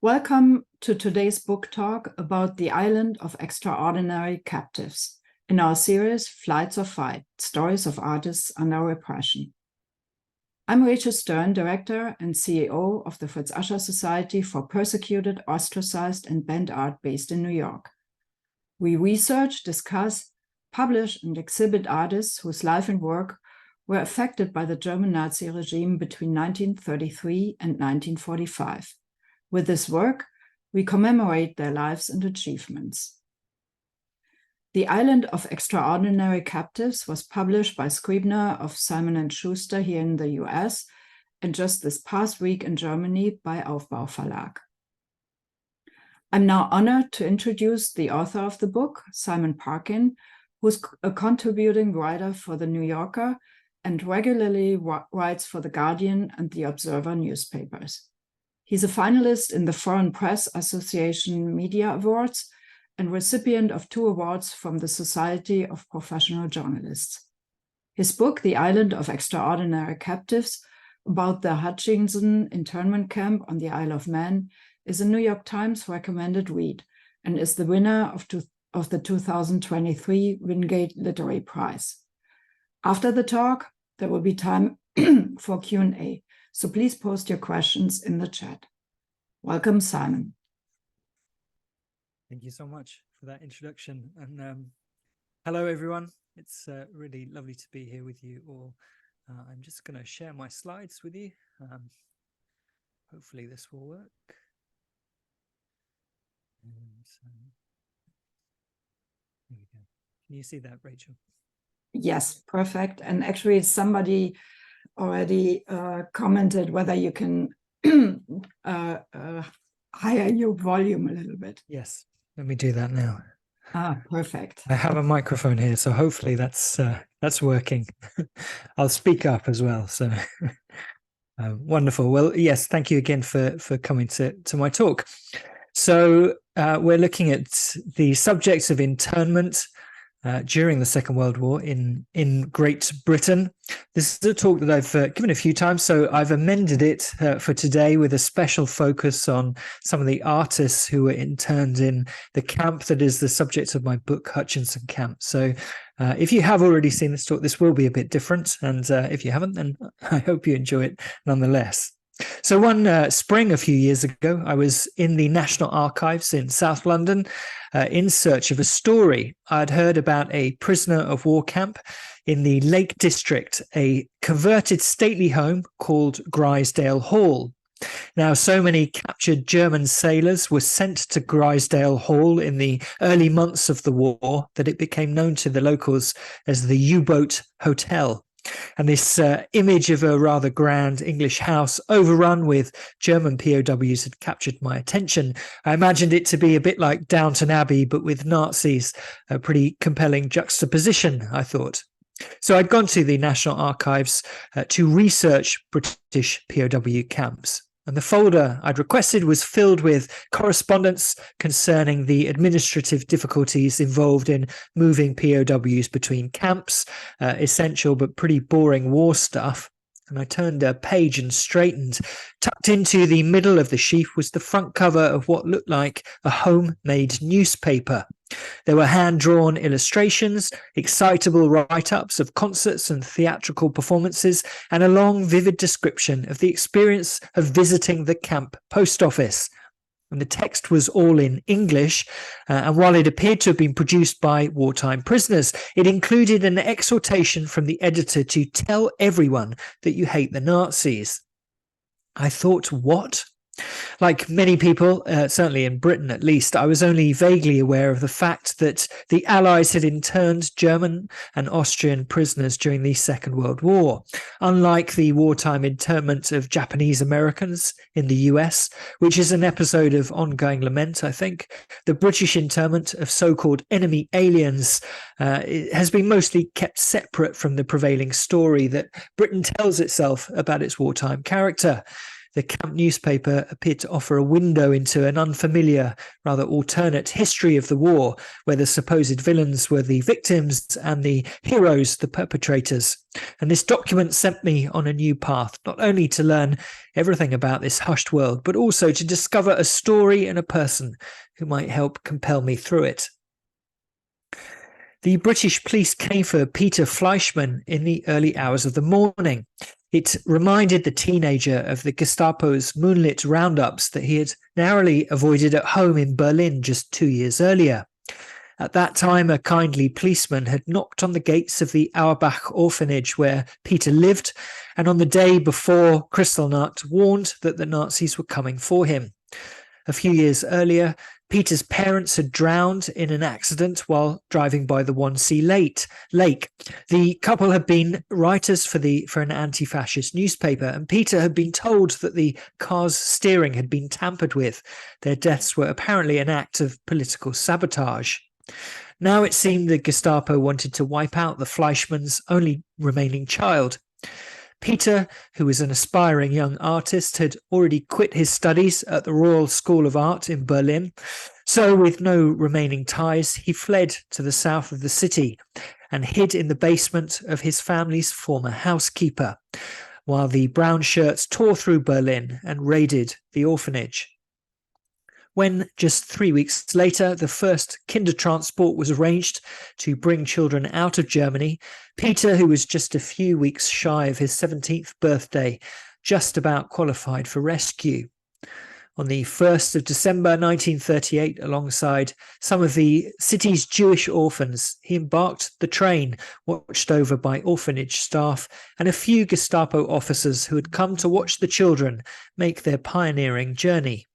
Welcome to today's book talk about the island of extraordinary captives in our series Flights of Fight, Stories of Artists Under Repression. I'm Rachel Stern, Director and CEO of the Fritz Ascher Society for Persecuted, Ostracized, and Banned Art based in New York. We research, discuss, publish, and exhibit artists whose life and work were affected by the German Nazi regime between 1933 and 1945. With this work, we commemorate their lives and achievements. The Island of Extraordinary Captives was published by Scribner of Simon & Schuster here in the US, and just this past week in Germany by Aufbau Verlag. I'm now honored to introduce the author of the book, Simon Parkin, who's a contributing writer for The New Yorker and regularly writes for The Guardian and The Observer newspapers. He's a finalist in the Foreign Press Association Media Awards and recipient of 2 awards from the Society of Professional Journalists. His book, The Island of Extraordinary Captives, about the Hutchinson internment camp on the Isle of Man, is a New York Times recommended read and is the winner of the 2023 Wingate Literary Prize. After the talk, there will be time for Q&A. So please post your questions in the chat. Welcome, Simon. Thank you so much for that introduction. And hello, everyone. It's really lovely to be here with you all. I'm just going to share my slides with you. Hopefully this will work. And, here we go. Can you see that, Rachel? Yes, perfect. And actually somebody already commented whether you can higher your volume a little bit. Yes, let me do that now. Perfect. I have a microphone here, so hopefully that's working. I'll speak up as well. So wonderful. Well, yes, thank you again for coming to my talk. So we're looking at the subjects of internment during the Second World War in Great Britain. This is a talk that I've given a few times, so I've amended it for today with a special focus on some of the artists who were interned in the camp that is the subject of my book, Hutchinson Camp. So if you have already seen this talk, this will be a bit different, and if you haven't, then I hope you enjoy it nonetheless. So one spring a few years ago, I was in the National Archives in South London in search of a story. I'd heard about a prisoner of war camp in the Lake District, a converted stately home called Grisdale Hall. Now, so many captured German sailors were sent to Grisdale Hall in the early months of the war that it became known to the locals as the U-boat Hotel. And this image of a rather grand English house overrun with German POWs had captured my attention. I imagined it to be a bit like Downton Abbey, but with Nazis, a pretty compelling juxtaposition, I thought. So I'd gone to the National Archives to research British POW camps. And the folder I'd requested was filled with correspondence concerning the administrative difficulties involved in moving POWs between camps, essential but pretty boring war stuff. And I turned a page and straightened. Tucked into the middle of the sheaf was the front cover of what looked like a homemade newspaper. There were hand-drawn illustrations, excitable write-ups of concerts and theatrical performances, and a long, vivid description of the experience of visiting the camp post office. And the text was all in English, and while it appeared to have been produced by wartime prisoners, it included an exhortation from the editor to tell everyone that you hate the Nazis. I thought, what? Like many people, certainly in Britain at least, I was only vaguely aware of the fact that the Allies had interned German and Austrian prisoners during the Second World War. Unlike the wartime internment of Japanese Americans in the US, which is an episode of ongoing lament, I think, the British internment of so-called enemy aliens has been mostly kept separate from the prevailing story that Britain tells itself about its wartime character. the camp newspaper appeared to offer a window into an unfamiliar, rather alternate history of the war, where the supposed villains were the victims and the heroes the perpetrators. And this document sent me on a new path, not only to learn everything about this hushed world, but also to discover a story and a person who might help compel me through it. The British police came for Peter Fleischmann in the early hours of the morning. It reminded the teenager of the Gestapo's moonlit roundups that he had narrowly avoided at home in Berlin just 2 years earlier. At that time, a kindly policeman had knocked on the gates of the Auerbach orphanage where Peter lived, and on the day before, Kristallnacht warned that the Nazis were coming for him. A few years earlier, Peter's parents had drowned in an accident while driving by the Wannsee Lake. The couple had been writers for an anti-fascist newspaper, and Peter had been told that the car's steering had been tampered with. Their deaths were apparently an act of political sabotage. Now it seemed the Gestapo wanted to wipe out the Fleischmann's only remaining child. Peter, who was an aspiring young artist, had already quit his studies at the Royal School of Art in Berlin. So, with no remaining ties, he fled to the south of the city and hid in the basement of his family's former housekeeper, while the brown shirts tore through Berlin and raided the orphanage. When, just 3 weeks later, the first Kindertransport was arranged to bring children out of Germany, Peter, who was just a few weeks shy of his 17th birthday, just about qualified for rescue. On the 1st of December 1938, alongside some of the city's Jewish orphans, he embarked the train, watched over by orphanage staff and a few Gestapo officers who had come to watch the children make their pioneering journey.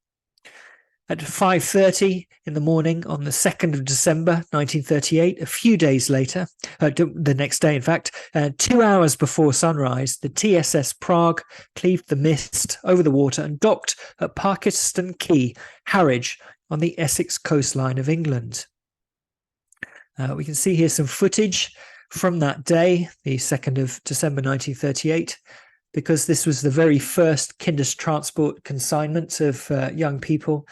At 5:30 in the morning on the 2nd of December 1938, a few days later, the next day in fact, 2 hours before sunrise, the TSS Prague cleaved the mist over the water and docked at Parkeston Quay, Harwich, on the Essex coastline of England. We can see here some footage from that day, the 2nd of December 1938, because this was the very first Kindertransport consignment of young people.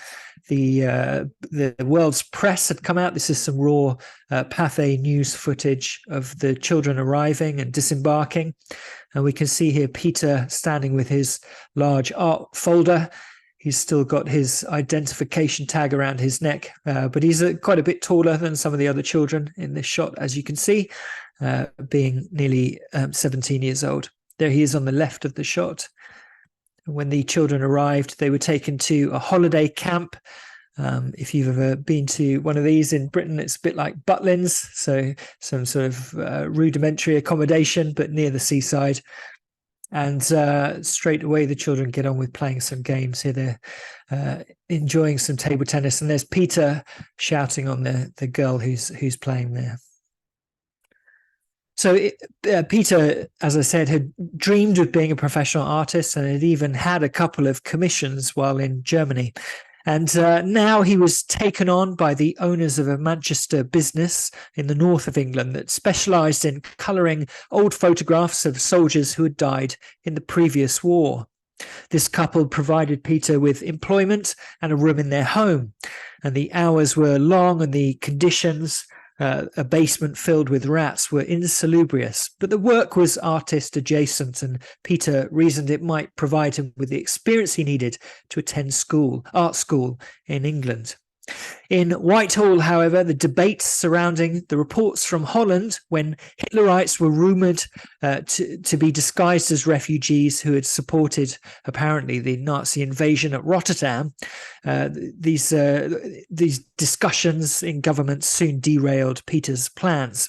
The world's press had come out. This is some raw Pathé news footage of the children arriving and disembarking. And we can see here Peter standing with his large art folder. He's still got his identification tag around his neck, but he's quite a bit taller than some of the other children in this shot, as you can see, being nearly 17 years old. There he is on the left of the shot. When the children arrived, they were taken to a holiday camp. If you've ever been to one of these in Britain, it's a bit like Butlins, so some sort of rudimentary accommodation, but near the seaside. And straight away, the children get on with playing some games. Here they're enjoying some table tennis, and there's Peter shouting on the girl who's playing there. So Peter, as I said, had dreamed of being a professional artist and had even had a couple of commissions while in Germany. And now he was taken on by the owners of a Manchester business in the north of England that specialised in colouring old photographs of soldiers who had died in the previous war. This couple provided Peter with employment and a room in their home, and the hours were long and the conditions, a basement filled with rats, were insalubrious, but the work was artist adjacent, and Peter reasoned it might provide him with the experience he needed to attend art school in England. In Whitehall, however, the debates surrounding the reports from Holland when Hitlerites were rumoured to be disguised as refugees who had supported, apparently, the Nazi invasion at Rotterdam, these discussions in government soon derailed Peter's plans.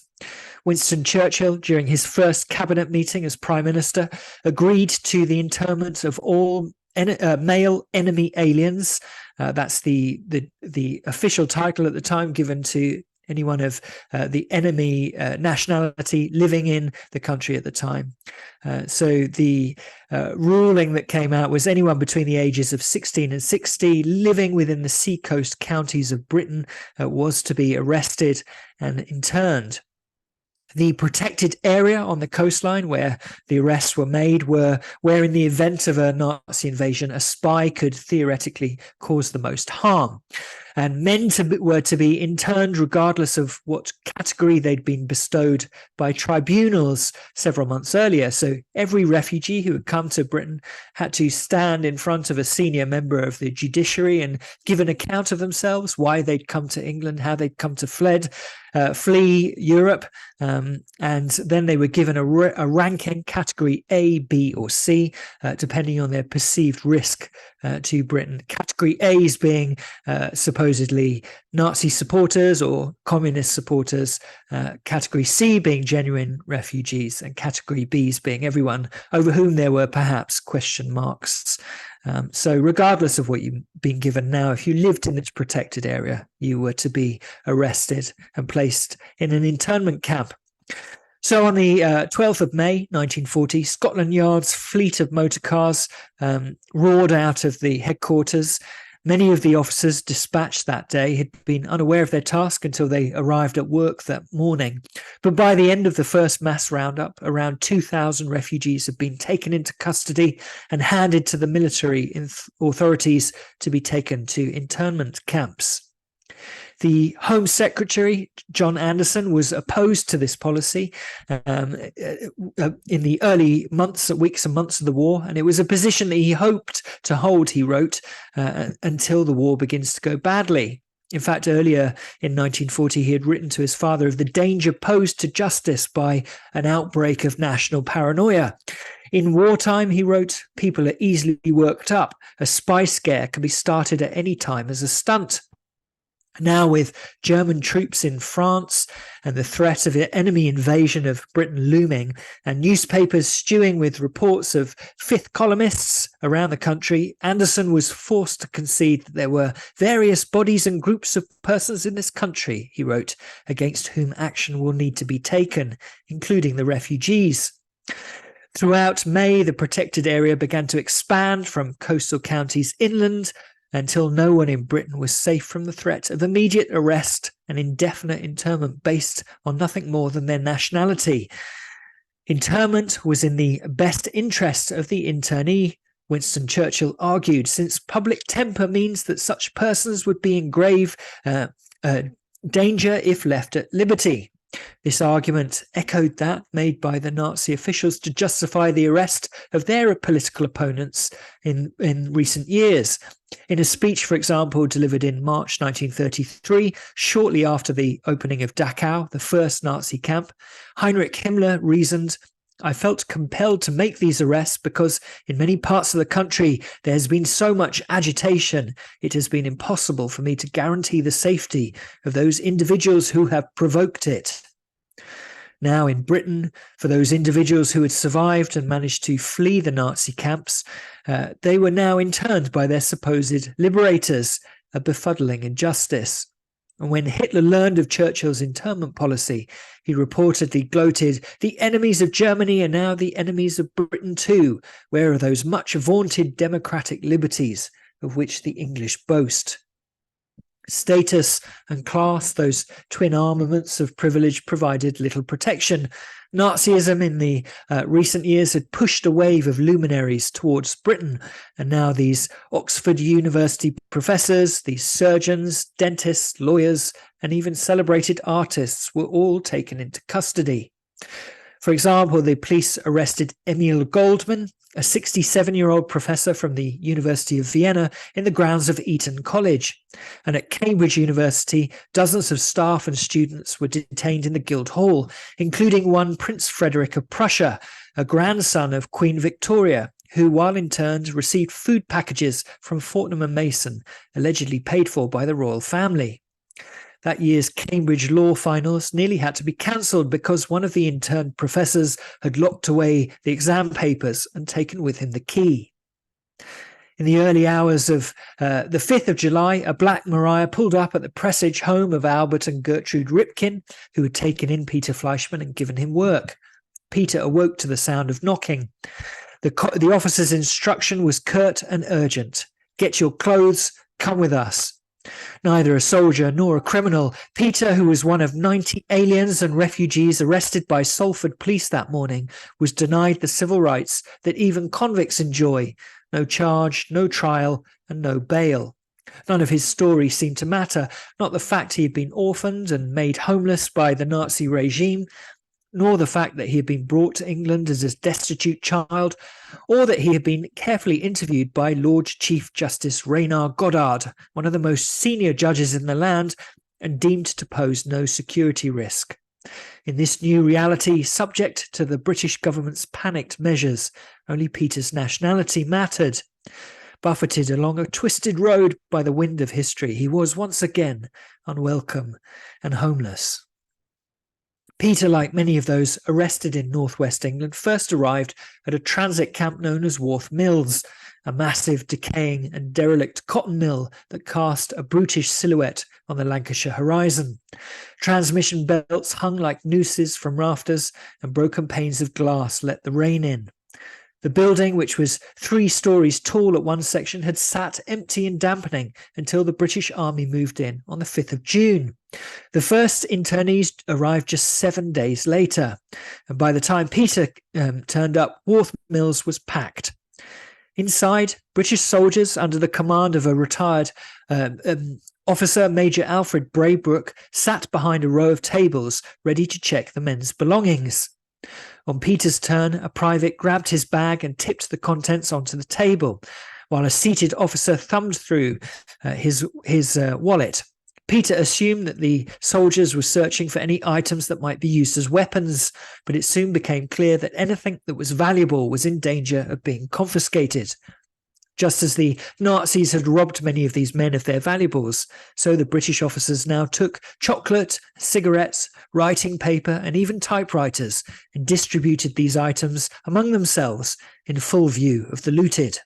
Winston Churchill, during his first cabinet meeting as Prime Minister, agreed to the internment of all male enemy aliens. That's the official title at the time given to anyone of the enemy nationality living in the country at the time. So the ruling that came out was anyone between the ages of 16 and 60 living within the seacoast counties of Britain was to be arrested and interned. The protected area on the coastline where the arrests were made were where, in the event of a Nazi invasion, a spy could theoretically cause the most harm. And men were to be interned regardless of what category they'd been bestowed by tribunals several months earlier. So every refugee who had come to Britain had to stand in front of a senior member of the judiciary and give an account of themselves, why they'd come to England, how they'd come to flee Europe. And then they were given a ranking, category A, B, or C, depending on their perceived risk to Britain. Category A's being supposedly Nazi supporters or communist supporters, category C being genuine refugees, and category B's being everyone over whom there were perhaps question marks. So regardless of what you've been given now, if you lived in this protected area, you were to be arrested and placed in an internment camp. So on the 12th of May, 1940, Scotland Yard's fleet of motor cars roared out of the headquarters. Many of the officers dispatched that day had been unaware of their task until they arrived at work that morning. But by the end of the first mass roundup, around 2,000 refugees had been taken into custody and handed to the military authorities to be taken to internment camps. The Home Secretary, John Anderson, was opposed to this policy in the early weeks and months of the war, and it was a position that he hoped to hold, he wrote, until the war begins to go badly. In fact, earlier in 1940, he had written to his father of the danger posed to justice by an outbreak of national paranoia. In wartime, he wrote, people are easily worked up. A spy scare can be started at any time as a stunt. Now, with German troops in France and the threat of enemy invasion of Britain looming, and newspapers stewing with reports of fifth columnists around the country, Anderson was forced to concede that there were various bodies and groups of persons in this country, he wrote, against whom action will need to be taken, including the refugees. Throughout May, the protected area began to expand from coastal counties inland, until no one in Britain was safe from the threat of immediate arrest and indefinite internment based on nothing more than their nationality. Internment was in the best interest of the internee, Winston Churchill argued, since public temper means that such persons would be in grave danger if left at liberty. This argument echoed that made by the Nazi officials to justify the arrest of their political opponents in recent years. In a speech, for example, delivered in March 1933, shortly after the opening of Dachau, the first Nazi camp, Heinrich Himmler reasoned, I felt compelled to make these arrests because in many parts of the country there has been so much agitation, it has been impossible for me to guarantee the safety of those individuals who have provoked it. Now in Britain, for those individuals who had survived and managed to flee the Nazi camps, they were now interned by their supposed liberators, a befuddling injustice. And when Hitler learned of Churchill's internment policy, he reportedly gloated, the enemies of Germany are now the enemies of Britain too. Where are those much vaunted democratic liberties of which the English boast? Status and class, those twin armaments of privilege, provided little protection. Nazism in the recent years had pushed a wave of luminaries towards Britain, and now these Oxford University professors, these surgeons, dentists, lawyers, and even celebrated artists were all taken into custody. For example, the police arrested Emil Goldman, a 67-year-old professor from the University of Vienna, in the grounds of Eton College. And at Cambridge University, dozens of staff and students were detained in the Guildhall, including one Prince Frederick of Prussia, a grandson of Queen Victoria, who, while interned, received food packages from Fortnum and Mason, allegedly paid for by the royal family. That year's Cambridge law finals nearly had to be cancelled because one of the interned professors had locked away the exam papers and taken with him the key. In the early hours of the 5th of July, a Black Maria pulled up at the presage home of Albert and Gertrude Ripkin, who had taken in Peter Fleischmann and given him work. Peter awoke to the sound of knocking. The officer's instruction was curt and urgent. Get your clothes, come with us. Neither a soldier nor a criminal, Peter, who was one of 90 aliens and refugees arrested by Salford police that morning, was denied the civil rights that even convicts enjoy: no charge, no trial, and no bail. None of his story seemed to matter, not the fact he had been orphaned and made homeless by the Nazi regime, nor the fact that he had been brought to England as a destitute child, or that he had been carefully interviewed by Lord Chief Justice Reynard Goddard, one of the most senior judges in the land, and deemed to pose no security risk. In this new reality, subject to the British government's panicked measures, only Peter's nationality mattered. Buffeted along a twisted road by the wind of history, he was once again unwelcome and homeless. Peter, like many of those arrested in northwest England, first arrived at a transit camp known as Walworth Mills, a massive, decaying and derelict cotton mill that cast a brutish silhouette on the Lancashire horizon. Transmission belts hung like nooses from rafters, and broken panes of glass let the rain in. The building, which was 3 stories tall at one section, had sat empty and dampening until the British Army moved in on the 5th of June. The first internees arrived just 7 days later, and by the time Peter turned up, Walworth Mills was packed. Inside, British soldiers under the command of a retired officer, Major Alfred Braybrook, sat behind a row of tables ready to check the men's belongings. On Peter's turn, a private grabbed his bag and tipped the contents onto the table, while a seated officer thumbed through his wallet. Peter assumed that the soldiers were searching for any items that might be used as weapons, but it soon became clear that anything that was valuable was in danger of being confiscated. Just as the Nazis had robbed many of these men of their valuables, so the British officers now took chocolate, cigarettes, writing paper, and even typewriters, and distributed these items among themselves in full view of the looted.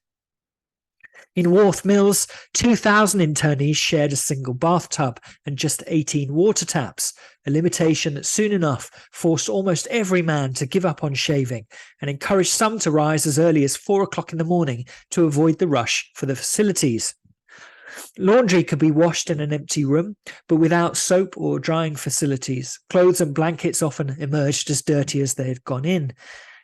In Walworth Mills, 2,000 internees shared a single bathtub and just 18 water taps, a limitation that soon enough forced almost every man to give up on shaving and encouraged some to rise as early as 4 o'clock in the morning to avoid the rush for the facilities. Laundry could be washed in an empty room, but without soap or drying facilities. Clothes and blankets often emerged as dirty as they had gone in.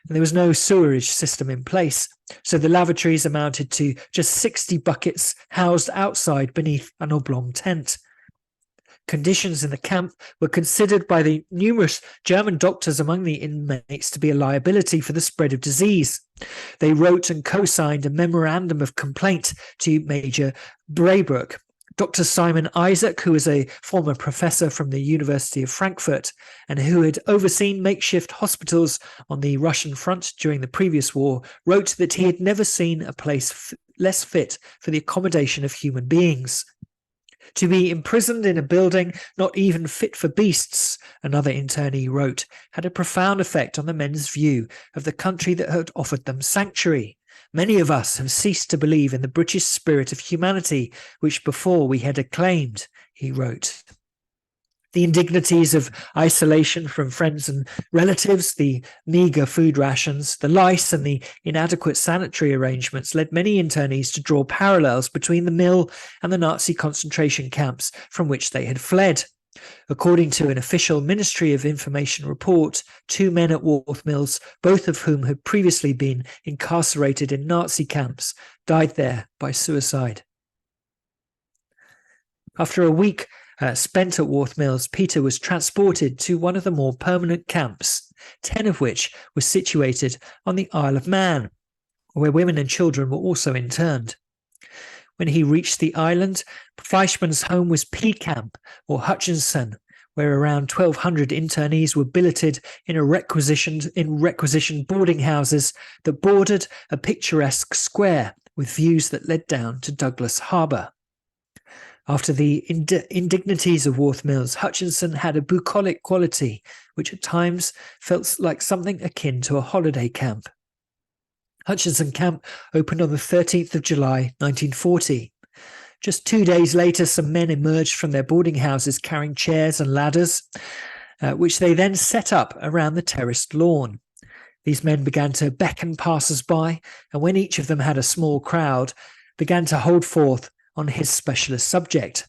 And there was no sewerage system in place, so the lavatories amounted to just 60 buckets housed outside beneath an oblong tent. Conditions in the camp were considered by the numerous German doctors among the inmates to be a liability for the spread of disease. They wrote and co-signed a memorandum of complaint to Major Braybrook. Dr. Simon Isaac, who was a former professor from the University of Frankfurt and who had overseen makeshift hospitals on the Russian front during the previous war, wrote that he had never seen a place less fit for the accommodation of human beings. To be imprisoned in a building not even fit for beasts, another internee wrote, had a profound effect on the men's view of the country that had offered them sanctuary. Many of us have ceased to believe in the British spirit of humanity, which before we had acclaimed, he wrote. The indignities of isolation from friends and relatives, the meagre food rations, the lice and the inadequate sanitary arrangements led many internees to draw parallels between the mill and the Nazi concentration camps from which they had fled. According to an official Ministry of Information report, 2 men at Walworth Mills, both of whom had previously been incarcerated in Nazi camps, died there by suicide. After a week spent at Walworth Mills, Peter was transported to one of the more permanent camps, 10 of which were situated on the Isle of Man, where women and children were also interned. When he reached the island, Fleischmann's home was P Camp, or Hutchinson, where around 1,200 internees were billeted in requisitioned boarding houses that bordered a picturesque square with views that led down to Douglas Harbour. After the indignities of Walworth Mills, Hutchinson had a bucolic quality, which at times felt like something akin to a holiday camp. Hutchinson Camp opened on the 13th of July, 1940. Just 2 days later, some men emerged from their boarding houses carrying chairs and ladders, which they then set up around the terraced lawn. These men began to beckon passers-by, and when each of them had a small crowd, began to hold forth on his specialist subject.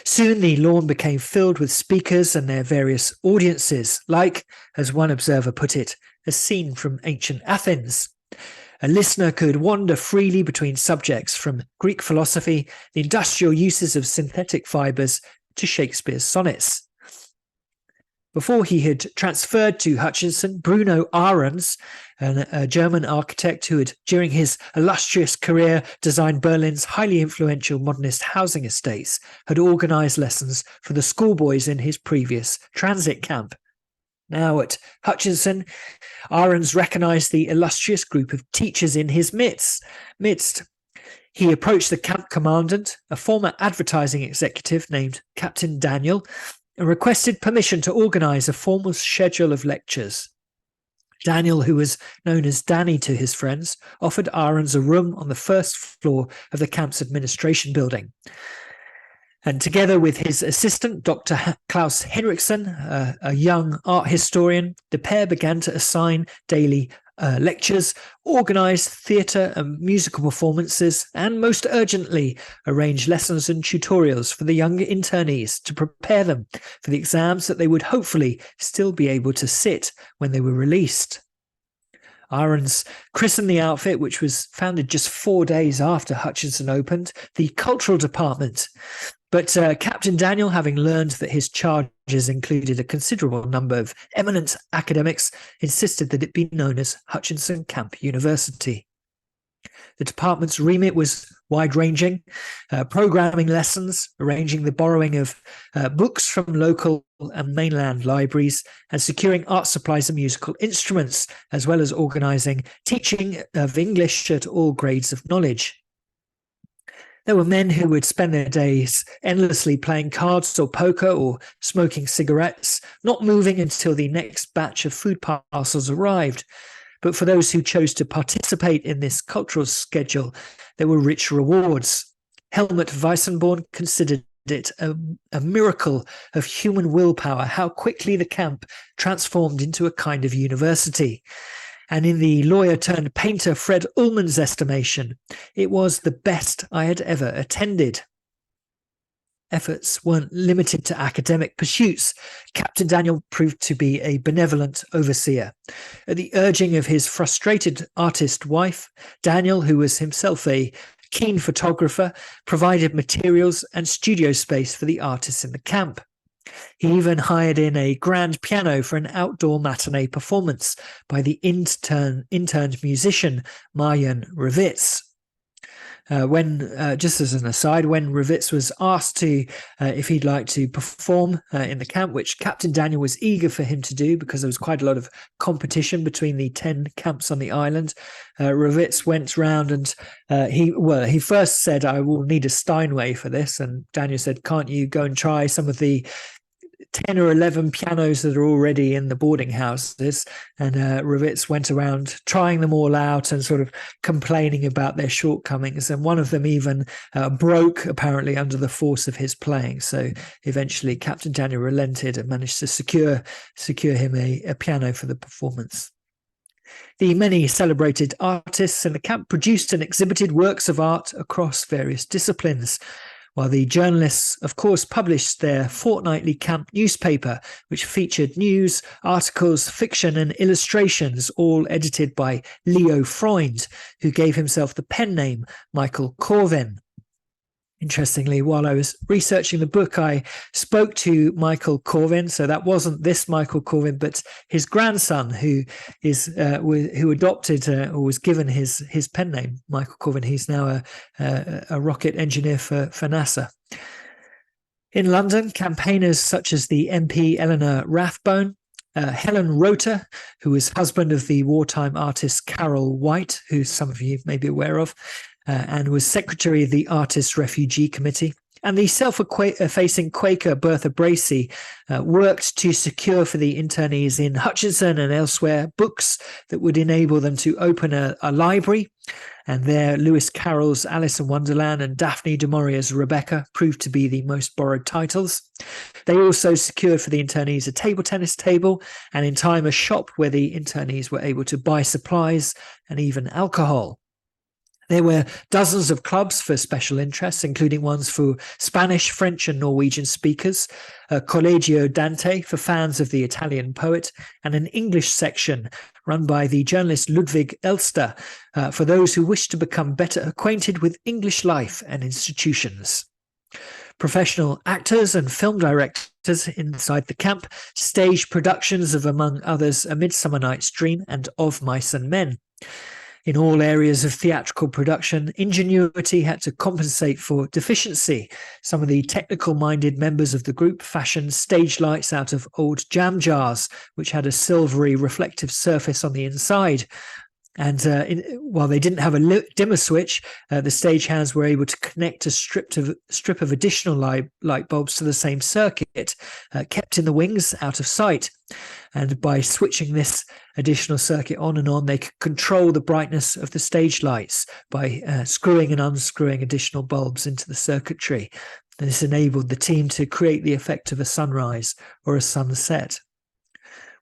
Soon the lawn became filled with speakers and their various audiences, like, as one observer put it, a scene from ancient Athens. A listener could wander freely between subjects from Greek philosophy, the industrial uses of synthetic fibres, to Shakespeare's sonnets. Before he had transferred to Hutchinson, Bruno Ahrens, a German architect who had, during his illustrious career, designed Berlin's highly influential modernist housing estates, had organised lessons for the schoolboys in his previous transit camp. Now at Hutchinson, Ahrens recognised the illustrious group of teachers in his midst. He approached the camp commandant, a former advertising executive named Captain Daniel, and requested permission to organise a formal schedule of lectures. Daniel, who was known as Danny to his friends, offered Ahrens a room on the first floor of the camp's administration building. And together with his assistant, Dr. Klaus Henriksen, a young art historian, the pair began to assign daily lectures, organise theatre and musical performances, and most urgently, arrange lessons and tutorials for the young internees to prepare them for the exams that they would hopefully still be able to sit when they were released. Ahrens christened the outfit, which was founded just 4 days after Hutchinson opened, the Cultural Department. But Captain Daniel, having learned that his charges included a considerable number of eminent academics, insisted that it be known as Hutchinson Camp University. The department's remit was wide-ranging, programming lessons, arranging the borrowing of books from local and mainland libraries, and securing art supplies and musical instruments, as well as organising teaching of English at all grades of knowledge. There were men who would spend their days endlessly playing cards or poker or smoking cigarettes, not moving until the next batch of food parcels arrived. But for those who chose to participate in this cultural schedule, there were rich rewards. Helmut Weissenborn considered it a miracle of human willpower how quickly the camp transformed into a kind of university. And in the lawyer-turned-painter Fred Ullman's estimation, it was the best I had ever attended. Efforts weren't limited to academic pursuits. Captain Daniel proved to be a benevolent overseer. At the urging of his frustrated artist wife, Daniel, who was himself a keen photographer, provided materials and studio space for the artists in the camp. He even hired in a grand piano for an outdoor matinee performance by the interned musician Marjan Ravitz. Just as an aside, when Ravitz was asked to if he'd like to perform in the camp, which Captain Daniel was eager for him to do because there was quite a lot of competition between the 10 camps on the island, Ravitz went round and he first said, "I will need a Steinway for this," and Daniel said, "Can't you go and try some of the 10 or 11 pianos that are already in the boarding houses?" And Ravitz went around trying them all out and sort of complaining about their shortcomings. And one of them even broke, apparently, under the force of his playing. So eventually Captain Daniel relented and managed to secure him a piano for the performance. The many celebrated artists in the camp produced and exhibited works of art across various disciplines, while the journalists, of course, published their fortnightly camp newspaper, which featured news, articles, fiction and illustrations, all edited by Leo Freund, who gave himself the pen name Michael Corvin. Interestingly, while I was researching the book, I spoke to Michael Corvin. So that wasn't this Michael Corvin, but his grandson, who adopted or was given his pen name, Michael Corvin. He's now a rocket engineer for NASA. In London, campaigners such as the MP Eleanor Rathbone, Helen Rota, who was husband of the wartime artist Carol White, who some of you may be aware of, and was secretary of the Artists' Refugee Committee, and the self-effacing Quaker Bertha Bracey worked to secure for the internees in Hutchinson and elsewhere books that would enable them to open a library. And there, Lewis Carroll's Alice in Wonderland and Daphne du Maurier's Rebecca proved to be the most borrowed titles. They also secured for the internees a table tennis table, and in time a shop where the internees were able to buy supplies and even alcohol. There were dozens of clubs for special interests, including ones for Spanish, French and Norwegian speakers, a Collegio Dante for fans of the Italian poet, and an English section run by the journalist Ludwig Elster for those who wished to become better acquainted with English life and institutions. Professional actors and film directors inside the camp staged productions of, among others, A Midsummer Night's Dream and Of Mice and Men. In all areas of theatrical production, ingenuity had to compensate for deficiency. Some of the technical-minded members of the group fashioned stage lights out of old jam jars, which had a silvery reflective surface on the inside. And while they didn't have a dimmer switch, the stagehands were able to connect a strip of additional light bulbs to the same circuit, kept in the wings out of sight. And by switching this additional circuit on and on, they could control the brightness of the stage lights by screwing and unscrewing additional bulbs into the circuitry. And this enabled the team to create the effect of a sunrise or a sunset.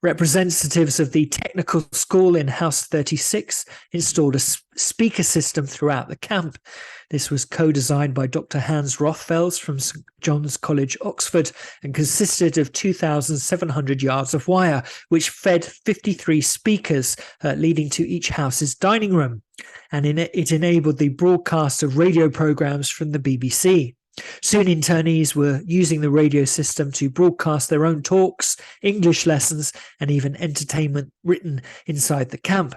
Representatives of the technical school in House 36 installed a speaker system throughout the camp. This was co-designed by Dr. Hans Rothfels from St. John's College, Oxford, and consisted of 2,700 yards of wire, which fed 53 speakers, leading to each house's dining room. And it enabled the broadcast of radio programs from the BBC. Soon internees were using the radio system to broadcast their own talks, English lessons, and even entertainment written inside the camp.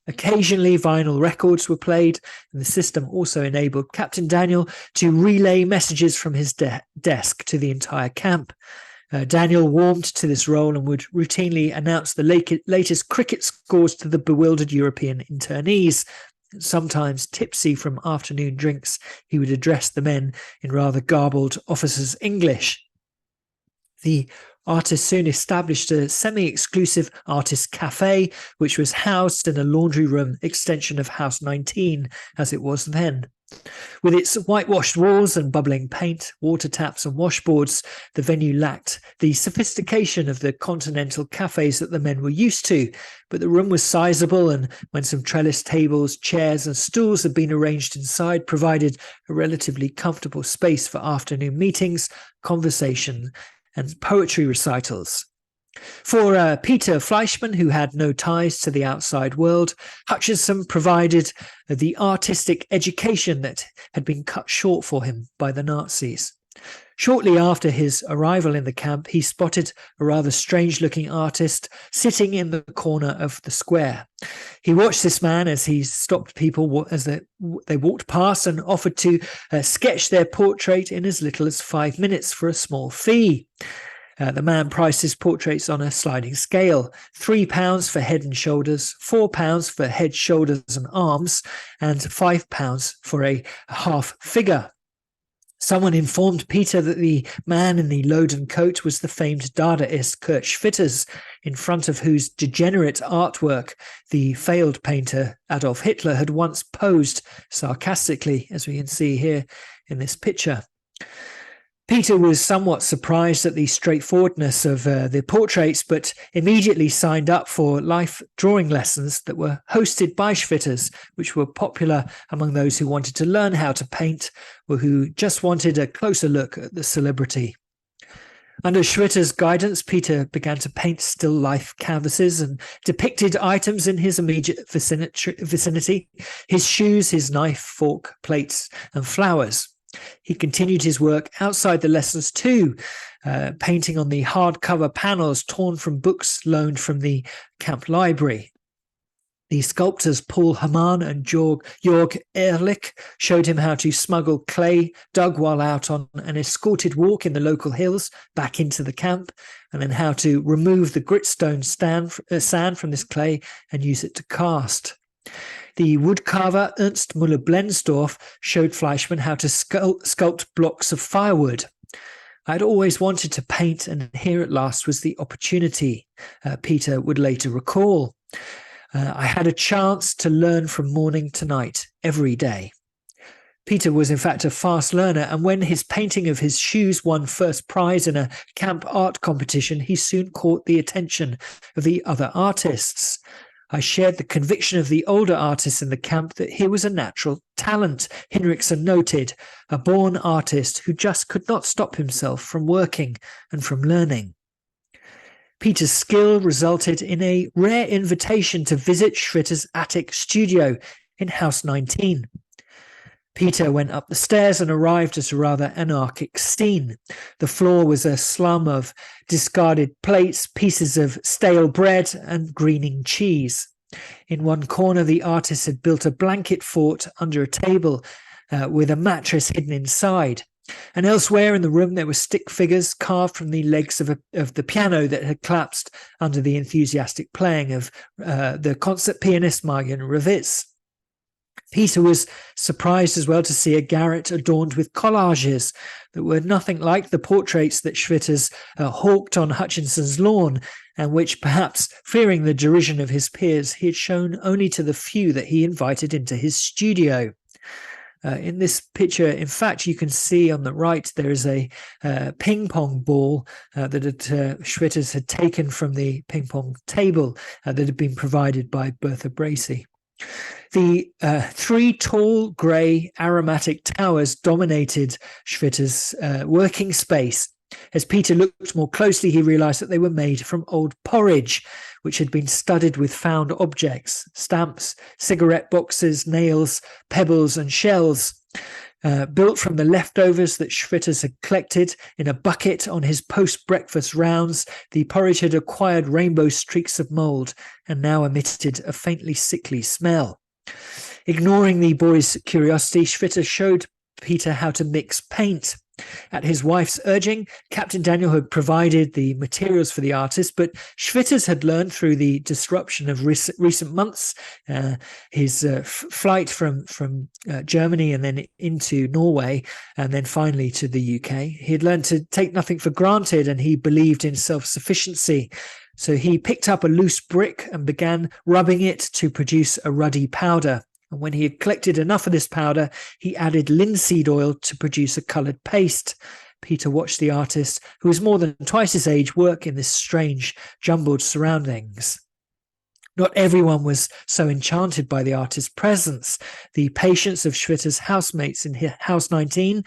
Occasionally, vinyl records were played, and the system also enabled Captain Daniel to relay messages from his desk to the entire camp. Daniel warmed to this role and would routinely announce the latest cricket scores to the bewildered European internees. Sometimes tipsy from afternoon drinks, he would address the men in rather garbled officer's English. The artist soon established a semi-exclusive artist cafe, which was housed in a laundry room extension of House 19, as it was then. With its whitewashed walls and bubbling paint, water taps and washboards, the venue lacked the sophistication of the continental cafes that the men were used to, but the room was sizable, and when some trellis tables, chairs and stools had been arranged inside, provided a relatively comfortable space for afternoon meetings, conversation and poetry recitals. For Peter Fleischmann, who had no ties to the outside world, Hutchinson provided the artistic education that had been cut short for him by the Nazis. Shortly after his arrival in the camp, he spotted a rather strange-looking artist sitting in the corner of the square. He watched this man as he stopped people as they walked past and offered to sketch their portrait in as little as 5 minutes for a small fee. The man priced his portraits on a sliding scale, £3 for head and shoulders, £4 for head, shoulders and arms, and £5 for a half figure. Someone informed Peter that the man in the Loden coat was the famed Dadaist Kurt Schwitters, in front of whose degenerate artwork the failed painter Adolf Hitler had once posed sarcastically, as we can see here in this picture. Peter was somewhat surprised at the straightforwardness of the portraits, but immediately signed up for life drawing lessons that were hosted by Schwitters, which were popular among those who wanted to learn how to paint or who just wanted a closer look at the celebrity. Under Schwitters' guidance, Peter began to paint still life canvases and depicted items in his immediate vicinity: his shoes, his knife, fork, plates, and flowers. He continued his work outside the lessons too, painting on the hardcover panels torn from books loaned from the camp library. The sculptors Paul Hamann and Jörg Ehrlich showed him how to smuggle clay dug while out on an escorted walk in the local hills back into the camp, and then how to remove the gritstone sand from this clay and use it to cast. The woodcarver Ernst Müller-Blensdorf showed Fleischmann how to sculpt blocks of firewood. I had always wanted to paint, and here at last was the opportunity, Peter would later recall. I had a chance to learn from morning to night, every day. Peter was in fact a fast learner, and when his painting of his shoes won first prize in a camp art competition, he soon caught the attention of the other artists. I shared the conviction of the older artists in the camp that here was a natural talent, Hinrichsen noted, a born artist who just could not stop himself from working and from learning. Peter's skill resulted in a rare invitation to visit Schwitter's attic studio in House 19. Peter went up the stairs and arrived at a rather anarchic scene. The floor was a slum of discarded plates, pieces of stale bread, and greening cheese. In one corner, the artist had built a blanket fort under a table with a mattress hidden inside. And elsewhere in the room, there were stick figures carved from the legs of the piano that had collapsed under the enthusiastic playing of the concert pianist Marian Ravitz. Peter was surprised as well to see a garret adorned with collages that were nothing like the portraits that Schwitter's hawked on Hutchinson's lawn, and which, perhaps fearing the derision of his peers, he had shown only to the few that he invited into his studio. In this picture, in fact, you can see on the right there is a ping pong ball that Schwitter's had taken from the ping pong table that had been provided by Bertha Bracey. The three tall, grey, aromatic towers dominated Schwitter's working space. As Peter looked more closely, he realised that they were made from old porridge, which had been studded with found objects, stamps, cigarette boxes, nails, pebbles and shells. Built from the leftovers that Schwitter's had collected in a bucket on his post-breakfast rounds, the porridge had acquired rainbow streaks of mould and now emitted a faintly sickly smell. Ignoring the boy's curiosity, Schwitter showed Peter how to mix paint. At his wife's urging, Captain Daniel had provided the materials for the artist, but Schwitter's had learned through the disruption of recent months, his flight from Germany and then into Norway, and then finally to the UK. He had learned to take nothing for granted, and he believed in self-sufficiency. So he picked up a loose brick and began rubbing it to produce a ruddy powder. And when he had collected enough of this powder, he added linseed oil to produce a coloured paste. Peter watched the artist, who was more than twice his age, work in this strange, jumbled surroundings. Not everyone was so enchanted by the artist's presence. The patience of Schwitter's housemates in House 19,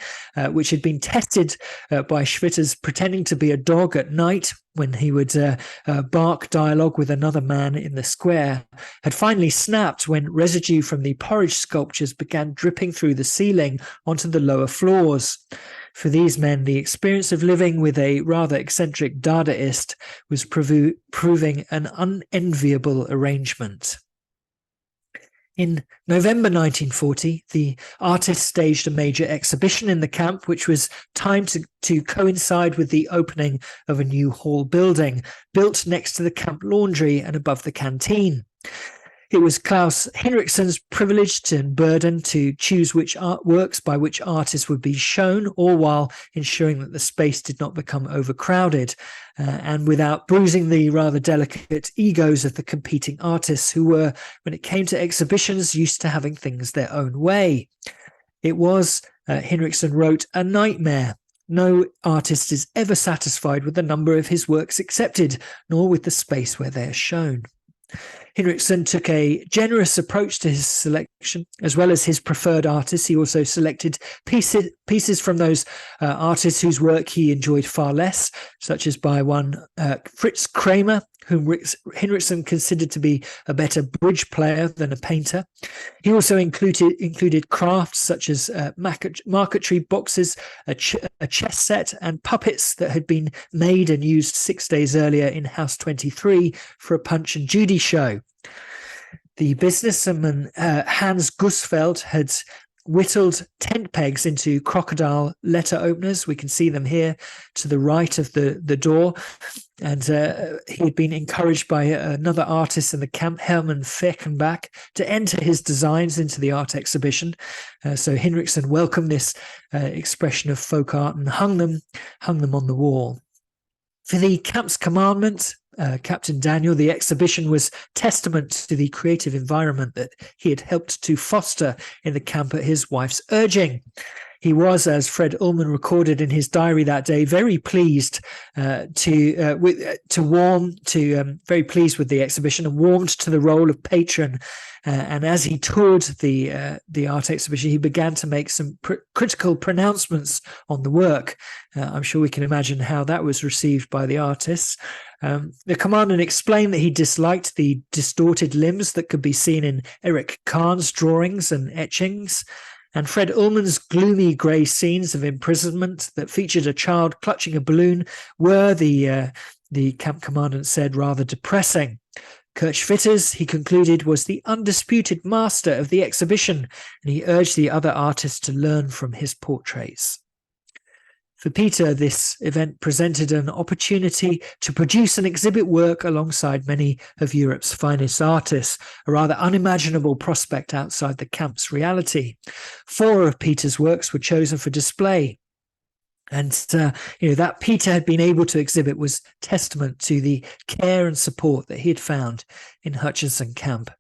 which had been tested by Schwitter's pretending to be a dog at night when he would bark dialogue with another man in the square, had finally snapped when residue from the porridge sculptures began dripping through the ceiling onto the lower floors. For these men, the experience of living with a rather eccentric Dadaist was proving an unenviable arrangement. In November 1940, the artist staged a major exhibition in the camp, which was timed to coincide with the opening of a new hall building, built next to the camp laundry and above the canteen. It was Klaus Hinrichsen's privilege and burden to choose which works by which artists would be shown, all while ensuring that the space did not become overcrowded, and without bruising the rather delicate egos of the competing artists who were, when it came to exhibitions, used to having things their own way. It was, Hinrichsen wrote, a nightmare. No artist is ever satisfied with the number of his works accepted, nor with the space where they are shown. Hinrichsen took a generous approach to his selection, as well as his preferred artists. He also selected pieces from those artists whose work he enjoyed far less, such as by one Fritz Kramer, whom Hinrichsen considered to be a better bridge player than a painter. He also included crafts such as marquetry boxes, a chess set, and puppets that had been made and used 6 days earlier in House 23 for a Punch and Judy show. The businessman Hans Gusfeld had whittled tent pegs into crocodile letter openers. We can see them here to the right of the door. And he had been encouraged by another artist in the camp, Hermann Feckenbach, to enter his designs into the art exhibition. So Hinrichsen welcomed this expression of folk art and hung them on the wall. For the camp's commandant, Captain Daniel, the exhibition was testament to the creative environment that he had helped to foster in the camp at his wife's urging. He was, as Fred Ullman recorded in his diary that day, very pleased very pleased with the exhibition and warmed to the role of patron. And as he toured the art exhibition, he began to make some critical pronouncements on the work. I'm sure we can imagine how that was received by the artists. The commandant explained that he disliked the distorted limbs that could be seen in Eric Kahn's drawings and etchings, and Fred Ullman's gloomy grey scenes of imprisonment that featured a child clutching a balloon were, the camp commandant said, rather depressing. Kurt Schwitters, he concluded, was the undisputed master of the exhibition, and he urged the other artists to learn from his portraits. For Peter, this event presented an opportunity to produce and exhibit work alongside many of Europe's finest artists, a rather unimaginable prospect outside the camp's reality. 4 of Peter's works were chosen for display. And that Peter had been able to exhibit was testament to the care and support that he had found in Hutchinson camp.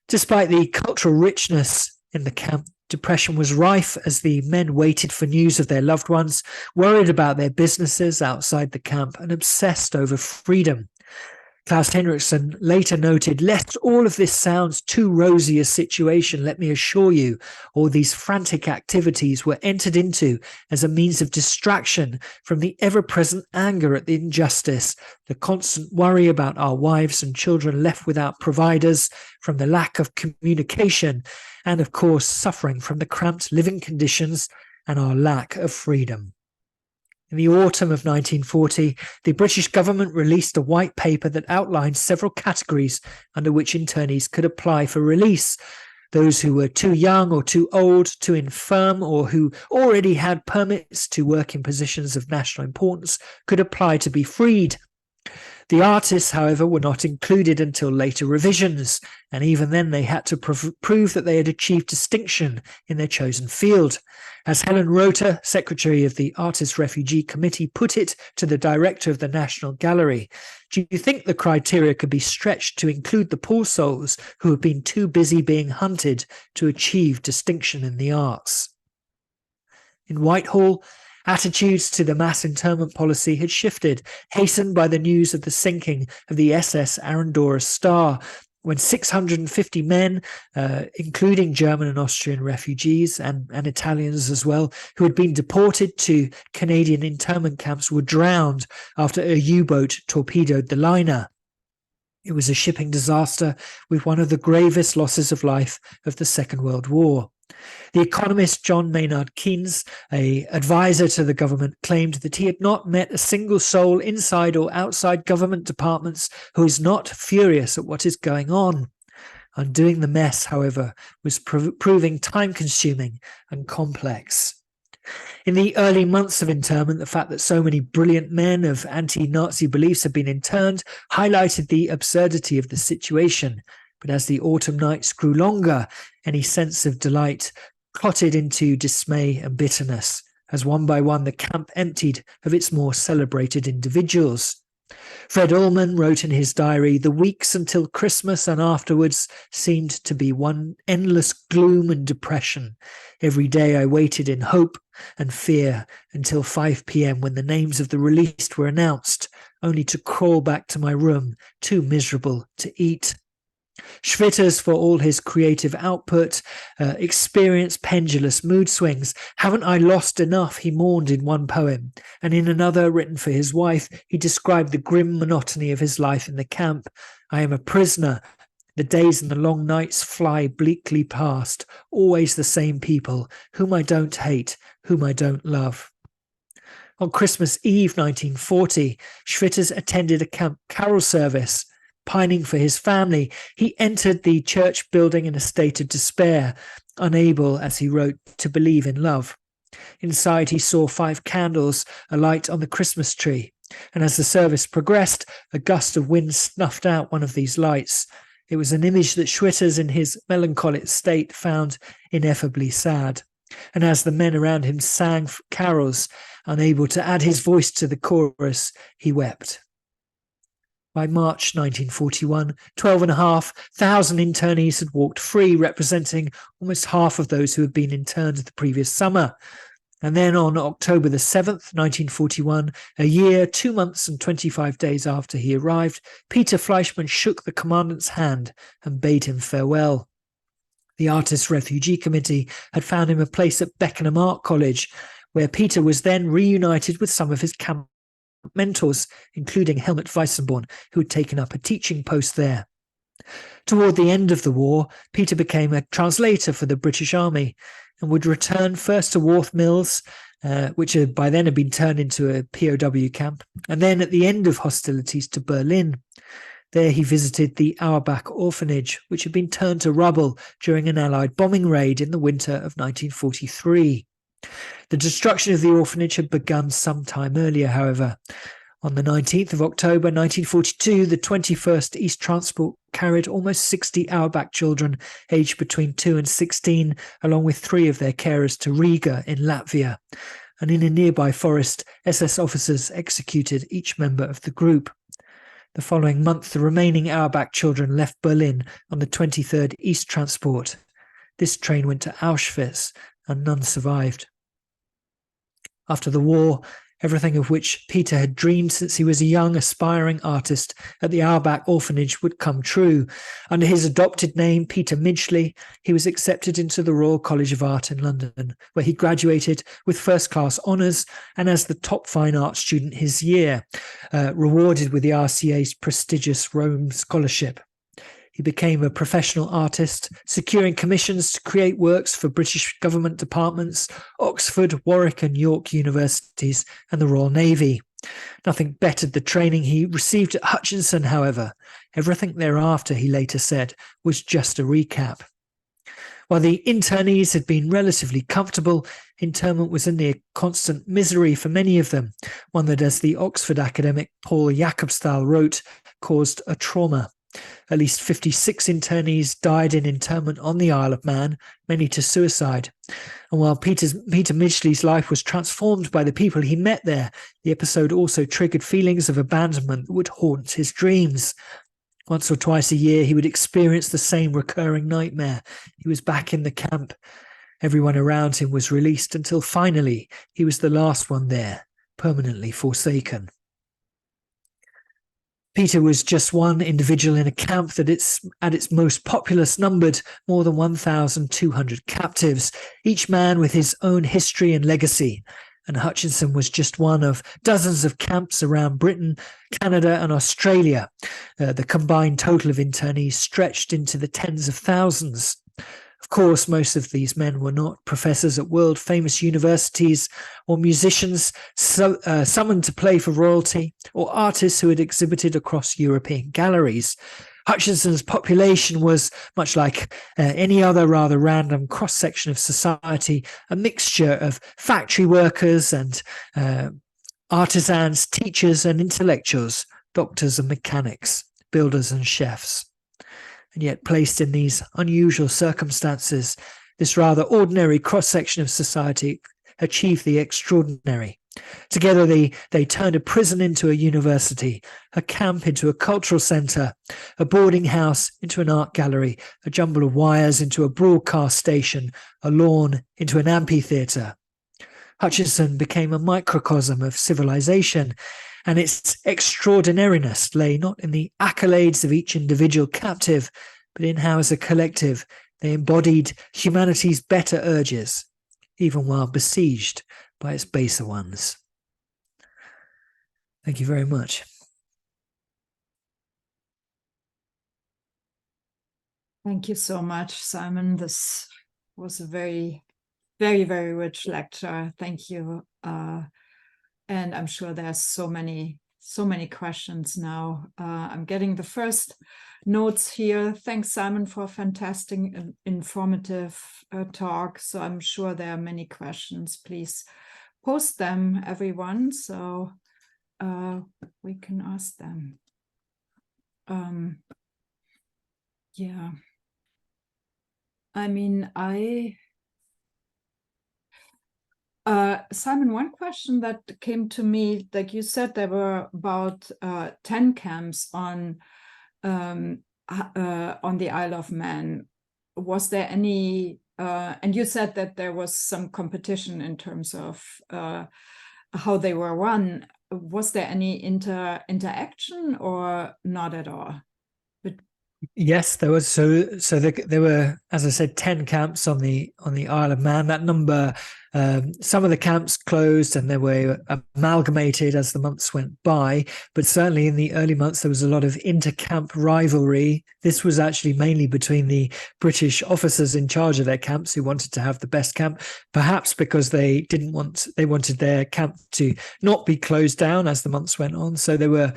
Despite the cultural richness in the camp, depression was rife as the men waited for news of their loved ones, worried about their businesses outside the camp, and obsessed over freedom. Klaus Henriksen later noted, "Lest all of this sounds too rosy a situation, let me assure you, all these frantic activities were entered into as a means of distraction from the ever-present anger at the injustice, the constant worry about our wives and children left without providers, from the lack of communication, and of course suffering from the cramped living conditions and our lack of freedom." In the autumn of 1940, the British government released a white paper that outlined several categories under which internees could apply for release. Those who were too young or too old, too infirm, or who already had permits to work in positions of national importance could apply to be freed. The artists, however, were not included until later revisions, and even then they had to prove that they had achieved distinction in their chosen field. As Helen Rota, secretary of the Artist Refugee Committee, put it to the director of the National Gallery, "Do you think the criteria could be stretched to include the poor souls who have been too busy being hunted to achieve distinction in the arts?" In Whitehall, attitudes to the mass internment policy had shifted, hastened by the news of the sinking of the SS Arendora Star, when 650 men, including German and Austrian refugees and Italians as well, who had been deported to Canadian internment camps, were drowned after a U-boat torpedoed the liner. It was a shipping disaster with one of the gravest losses of life of the Second World War. The economist John Maynard Keynes, an advisor to the government, claimed that he had not met a single soul inside or outside government departments who is not furious at what is going on. Undoing the mess, however, was proving time-consuming and complex. In the early months of internment, the fact that so many brilliant men of anti-Nazi beliefs had been interned highlighted the absurdity of the situation. But as the autumn nights grew longer, any sense of delight clotted into dismay and bitterness, as one by one the camp emptied of its more celebrated individuals. Fred Ullman wrote in his diary, "The weeks until Christmas and afterwards seemed to be one endless gloom and depression. Every day I waited in hope and fear until 5 p.m. when the names of the released were announced, only to crawl back to my room, too miserable to eat." Schwitters, for all his creative output, experienced pendulous mood swings. "Haven't I lost enough?" he mourned in one poem, and in another, written for his wife, he described the grim monotony of his life in the camp. "I am a prisoner. The days and the long nights fly bleakly past, always the same people, whom I don't hate, whom I don't love." On Christmas Eve 1940, Schwitters attended a camp carol service. Pining for his family, he entered the church building in a state of despair, unable, as he wrote, to believe in love. Inside, he saw 5 candles alight on the Christmas tree, and as the service progressed, a gust of wind snuffed out one of these lights. It was an image that Schwitters, in his melancholic state, found ineffably sad. And as the men around him sang carols, unable to add his voice to the chorus, he wept. By March 1941, 12,500 internees had walked free, representing almost half of those who had been interned the previous summer. And then on October the 7th, 1941, a year, 2 months and 25 days after he arrived, Peter Fleischmann shook the commandant's hand and bade him farewell. The Artists' Refugee Committee had found him a place at Beckenham Art College, where Peter was then reunited with some of his camp mentors, including Helmut Weissenborn, who had taken up a teaching post there. Toward the end of the war, Peter became a translator for the British Army and would return first to Walworth Mills, which had by then had been turned into a POW camp, and then at the end of hostilities to Berlin. There he visited the Auerbach orphanage, which had been turned to rubble during an Allied bombing raid in the winter of 1943. The destruction of the orphanage had begun some time earlier, however. On the 19th of October 1942, the 21st East Transport carried almost 60 Auerbach children aged between 2 and 16, along with 3 of their carers, to Riga in Latvia. And in a nearby forest, SS officers executed each member of the group. The following month, the remaining Auerbach children left Berlin on the 23rd East Transport. This train went to Auschwitz, and none survived. After the war, everything of which Peter had dreamed since he was a young, aspiring artist at the Auerbach orphanage would come true. Under his adopted name, Peter Midgley, he was accepted into the Royal College of Art in London, where he graduated with first-class honours and as the top fine art student his year, rewarded with the RCA's prestigious Rome Scholarship. He became a professional artist, securing commissions to create works for British government departments, Oxford, Warwick and York universities and the Royal Navy. Nothing bettered the training he received at Hutchinson, however. Everything thereafter, he later said, was just a recap. While the internees had been relatively comfortable, internment was a near constant misery for many of them, one that, as the Oxford academic Paul Jacobsthal wrote, caused a trauma. At least 56 internees died in internment on the Isle of Man, many to suicide. And while Peter Midgley's life was transformed by the people he met there, the episode also triggered feelings of abandonment that would haunt his dreams. Once or twice a year, he would experience the same recurring nightmare. He was back in the camp. Everyone around him was released until finally he was the last one there, permanently forsaken. Peter was just one individual in a camp that at its most populous numbered more than 1,200 captives, each man with his own history and legacy. And Hutchinson was just one of dozens of camps around Britain, Canada and Australia. The combined total of internees stretched into the tens of thousands. Of course, most of these men were not professors at world-famous universities or musicians summoned to play for royalty or artists who had exhibited across European galleries. Hutchinson's population was, much like any other rather random cross-section of society, a mixture of factory workers and artisans, teachers and intellectuals, doctors and mechanics, builders and chefs. And yet, placed in these unusual circumstances, this rather ordinary cross-section of society achieved the extraordinary. Together, they turned a prison into a university, a camp into a cultural centre, a boarding house into an art gallery, a jumble of wires into a broadcast station, a lawn into an amphitheatre. Hutchinson became a microcosm of civilization, and its extraordinariness lay not in the accolades of each individual captive, but in how, as a collective, they embodied humanity's better urges, even while besieged by its baser ones. Thank you very much. Thank you so much, Simon. This was a very, very, very rich lecture. Thank you. And I'm sure there's so many questions now. I'm getting the first notes here. Thanks, Simon, for a fantastic and informative talk. So I'm sure there are many questions. Please post them, everyone, so we can ask them. Yeah. I mean, Simon, one question that came to me, like you said, there were about 10 camps on the Isle of Man. Was there any, and you said that there was some competition in terms of how they were run. Was there any interaction or not at all? Yes, there was. So there were, as I said, 10 camps on the Isle of Man. That number, some of the camps closed and they were amalgamated as the months went by. But certainly in the early months, there was a lot of intercamp rivalry. This was actually mainly between the British officers in charge of their camps who wanted to have the best camp, perhaps because they wanted their camp to not be closed down as the months went on. So there were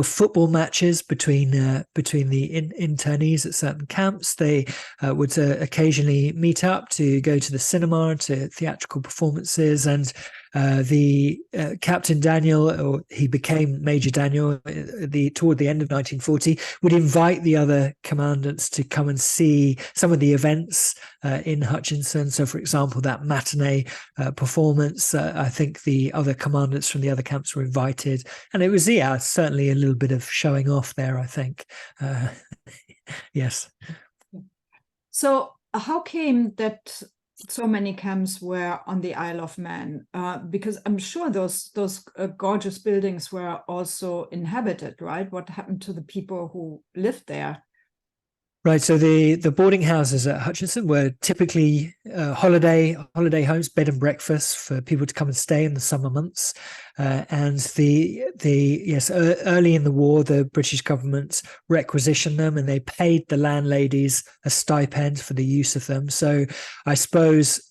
football matches between the internees at certain camps. They would occasionally meet up to go to the cinema, to theatrical performances, and the Captain Daniel, or he became Major Daniel toward the end of 1940, would invite the other commandants to come and see some of the events in Hutchinson. So, for example, that matinee performance, I think the other commandants from the other camps were invited. And it was, certainly a little bit of showing off there, I think. Yes. So how came that so many camps were on the Isle of Man? Because I'm sure those gorgeous buildings were also inhabited, right? What happened to the people who lived there? Right, so the boarding houses at Hutchinson were typically holiday homes, bed and breakfast for people to come and stay in the summer months. And early in the war, the British government requisitioned them, and they paid the landladies a stipend for the use of them. So I suppose,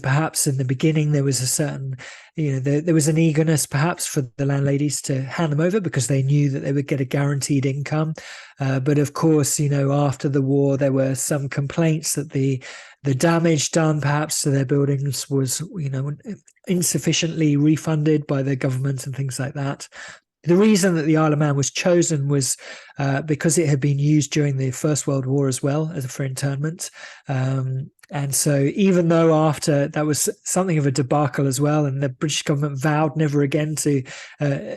perhaps in the beginning there was a certain, there was an eagerness perhaps for the landladies to hand them over because they knew that they would get a guaranteed income. But of course, after the war, there were some complaints that the damage done perhaps to their buildings was, insufficiently refunded by the government and things like that. The reason that the Isle of Man was chosen was because it had been used during the First World War as well as for internment. And so even though after that was something of a debacle as well, and the British government vowed never again to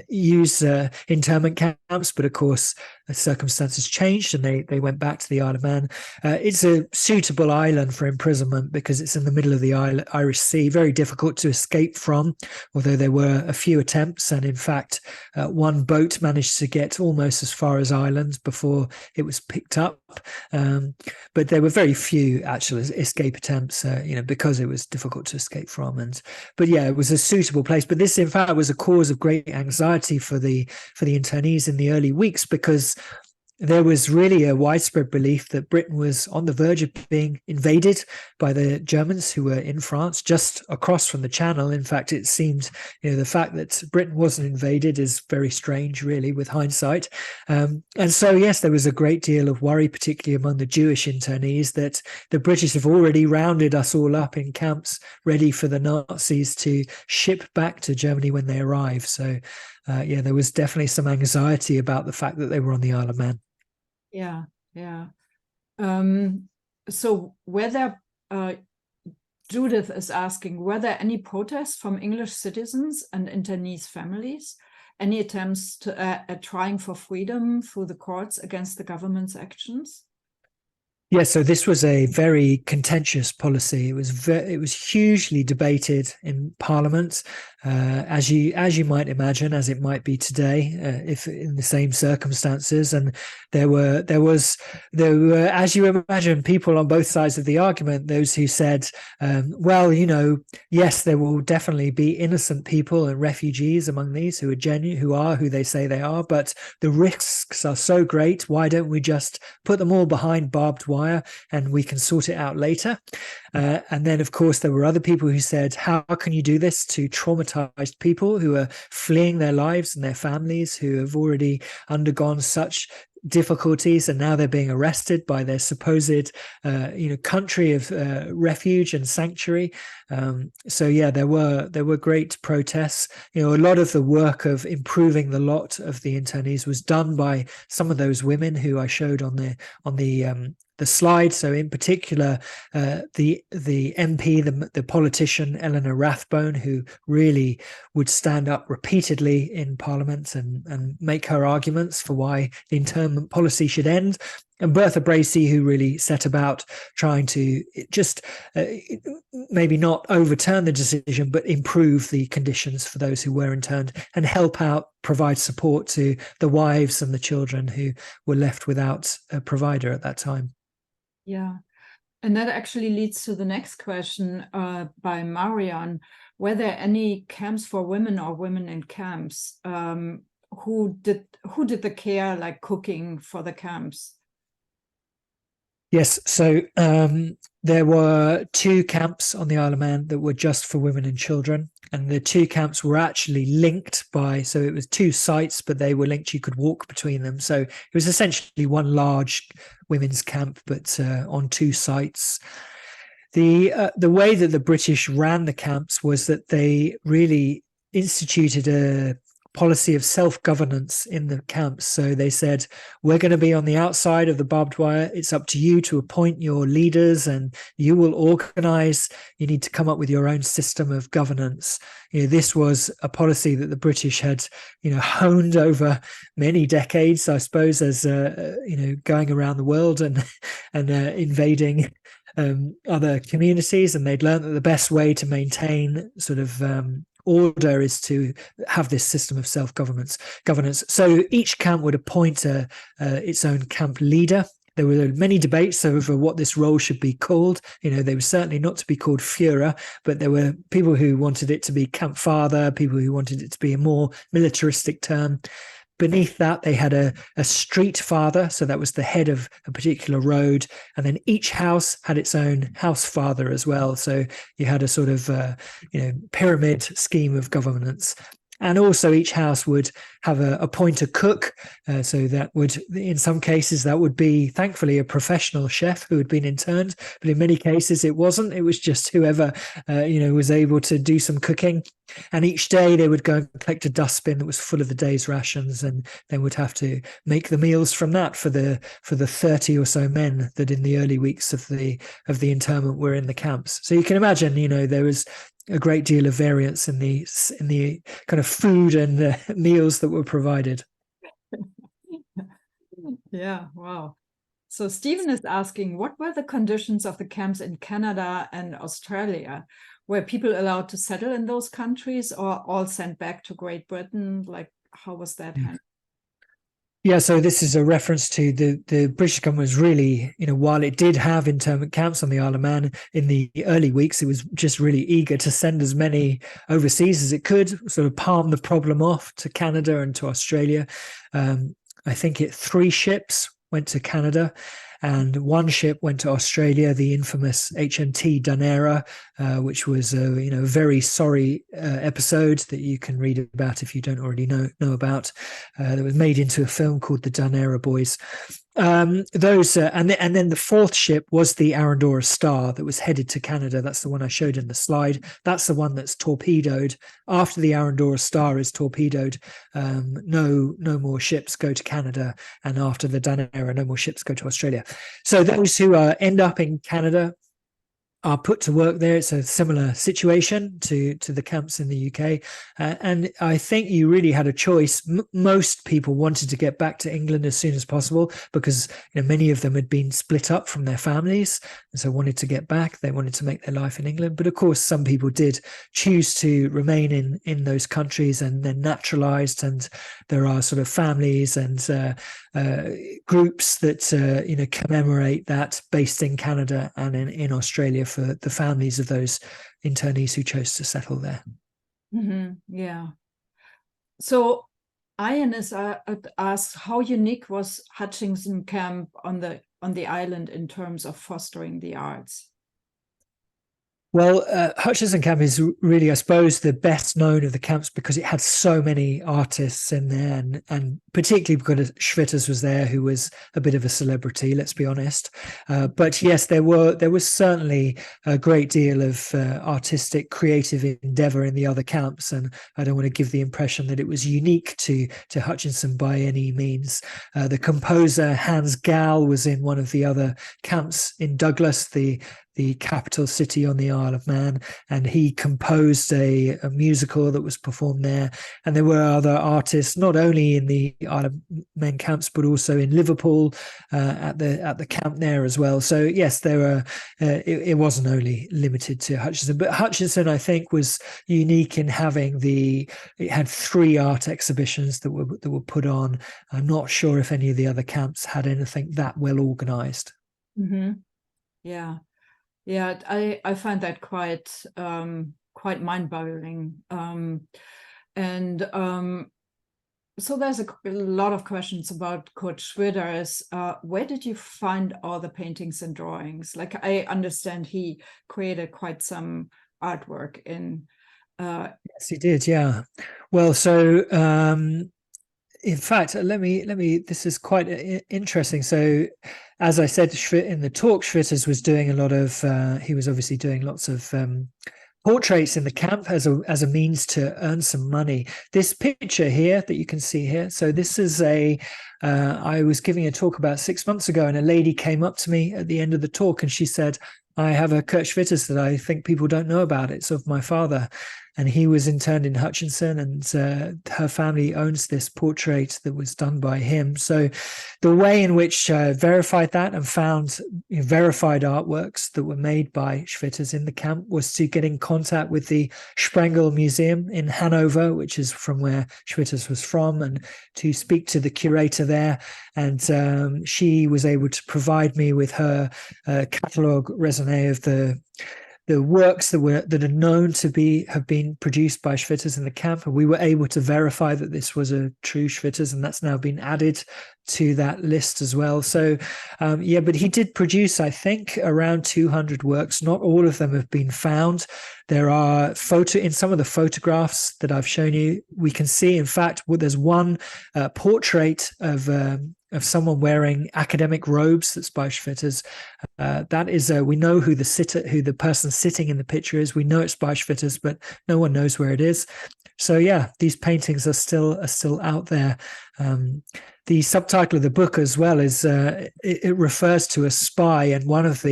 use internment camps, but of course circumstances changed and they went back to the Isle of Man. It's a suitable island for imprisonment because it's in the middle of the Irish Sea, very difficult to escape from, although there were a few attempts. And in fact, one boat managed to get almost as far as Ireland before it was picked up. But there were very few actual escape attempts, because it was difficult to escape from. But it was a suitable place. But this, in fact, was a cause of great anxiety for the internees in the early weeks, because there was really a widespread belief that Britain was on the verge of being invaded by the Germans who were in France just across from the Channel. In fact, it seemed, the fact that Britain wasn't invaded is very strange, really, with hindsight. And so, yes, there was a great deal of worry, particularly among the Jewish internees, that the British have already rounded us all up in camps ready for the Nazis to ship back to Germany when they arrive. So, there was definitely some anxiety about the fact that they were on the Isle of Man. Yeah. So were there, Judith is asking, were there any protests from English citizens and internees' families? Any attempts to at trying for freedom through the courts against the government's actions? Yeah, so this was a very contentious policy. It was hugely debated in Parliament, as you might imagine, as it might be today, if in the same circumstances. And there were, as you imagine, people on both sides of the argument. Those who said, yes, there will definitely be innocent people and refugees among these who are genuine, who are who they say they are, but the risks are so great. Why don't we just put them all behind barbed wire and we can sort it out later? And then, of course, there were other people who said, how can you do this to traumatized people who are fleeing their lives and their families, who have already undergone such difficulties, and now they're being arrested by their supposed country of refuge and sanctuary. There were great protests. A lot of the work of improving the lot of the internees was done by some of those women who I showed on the the slide. So in particular, the MP, the politician Eleanor Rathbone, who really would stand up repeatedly in Parliament and make her arguments for why the internment policy should end. And Bertha Bracey, who really set about trying to just maybe not overturn the decision, but improve the conditions for those who were interned and help out, provide support to the wives and the children who were left without a provider at that time. Yeah. And that actually leads to the next question by Marian. Were there any camps for women or women in camps? Who did the care, like cooking for the camps? Yes, so there were 2 camps on the Isle of Man that were just for women and children, and the 2 camps were actually linked by, so it was 2 sites, but they were linked, you could walk between them. So it was essentially one large women's camp, but on 2 sites. The way that the British ran the camps was that they really instituted a policy of self-governance in the camps. So they said, we're going to be on the outside of the barbed wire. It's up to you to appoint your leaders and you will organize. You need to come up with your own system of governance. This was a policy that the British had, honed over many decades, I suppose, as, going around the world and invading other communities. And they'd learned that the best way to maintain sort of order is to have this system of self-governance. So each camp would appoint its own camp leader. There were many debates over what this role should be called. They were certainly not to be called Führer, but there were people who wanted it to be camp father, people who wanted it to be a more militaristic term. Beneath that, they had a street father, so that was the head of a particular road, and then each house had its own house father as well. So you had a sort of pyramid scheme of governance. And also each house would have appoint a cook. So that would, in some cases, that would be, thankfully, a professional chef who had been interned. But in many cases, it wasn't. It was just whoever, was able to do some cooking. And each day they would go and collect a dustbin that was full of the day's rations, and then would have to make the meals from that for the 30 or so men that in the early weeks of the internment were in the camps. So you can imagine, there was a great deal of variance in the kind of food and the meals that were provided. Yeah, wow. So Stephen is asking, what were the conditions of the camps in Canada and Australia? Were people allowed to settle in those countries or all sent back to Great Britain? Like, how was that handled? Yeah, so this is a reference to the British government was really, while it did have internment camps on the Isle of Man in the early weeks, it was just really eager to send as many overseas as it could, sort of palm the problem off to Canada and to Australia. I think 3 ships went to Canada and 1 ship went to Australia, the infamous HMT Dunera, which was a very sorry episode that you can read about if you don't already know about. That was made into a film called The Dunera Boys. And then the 4th ship was the Arendora Star that was headed to Canada. That's the one I showed in the slide. That's the one that's torpedoed. After the Arendora Star is torpedoed, no more ships go to Canada, and after the Dunera, no more ships go to Australia. So those who end up in Canada are put to work there. It's a similar situation to the camps in the UK. And I think you really had a choice. Most people wanted to get back to England as soon as possible because many of them had been split up from their families and so wanted to get back. They wanted to make their life in England. But of course, some people did choose to remain in those countries and then naturalized. And there are sort of families and groups that commemorate that based in Canada and in Australia for the families of those internees who chose to settle there. Mm-hmm. Yeah. So Ian is asked, how unique was Hutchinson camp on the island in terms of fostering the arts? Well, Hutchinson camp is really, I suppose, the best known of the camps because it had so many artists in there, and particularly because Schwitters was there, who was a bit of a celebrity, let's be honest. But yes, there was certainly a great deal of artistic, creative endeavour in the other camps, and I don't want to give the impression that it was unique to Hutchinson by any means. The composer Hans Gall was in one of the other camps in Douglas, the capital city on the Isle of Man, and he composed a musical that was performed there. And there were other artists, not only in the Isle of Man camps, but also in Liverpool at the camp there as well. So yes, there were. It wasn't only limited to Hutchinson, but Hutchinson, I think, was unique in having it had 3 art exhibitions that were put on. I'm not sure if any of the other camps had anything that well organised. Mm-hmm. Yeah. Yeah, I find that quite mind-boggling, so there's a lot of questions about Kurt Schwitters. Where did you find all the paintings and drawings? Like, I understand he created quite some artwork in. Yes, he did. Yeah. Well, so in fact, let me. This is quite interesting. So, as I said in the talk, Schwitters was doing a lot of. He was obviously doing lots of portraits in the camp as a means to earn some money. This picture here that you can see here. So this is I was giving a talk about 6 months ago, and a lady came up to me at the end of the talk, and she said, "I have a Kurt Schwitters that I think people don't know about. It's of my father." And he was interned in Hutchinson, and her family owns this portrait that was done by him. So the way in which verified that and found verified artworks that were made by Schwitters in the camp was to get in contact with the Sprengel Museum in Hanover, which is from where Schwitters was from, and to speak to the curator there. And she was able to provide me with her catalogue raisonné of the works that are known to have been produced by Schwitters in the camp, and we were able to verify that this was a true Schwitters, and that's now been added to that list as well. So yeah, but he did produce, I think, around 200 works. Not all of them have been found. There are in some of the photographs that I've shown you, we can see, in fact, there's one portrait of someone wearing academic robes that's by Schwitters. That is, we know who the person sitting in the picture is. We know it's by Schwitters, but no one knows where it is. So yeah, these paintings are still out there. The subtitle of the book as well is it refers to a spy, and one of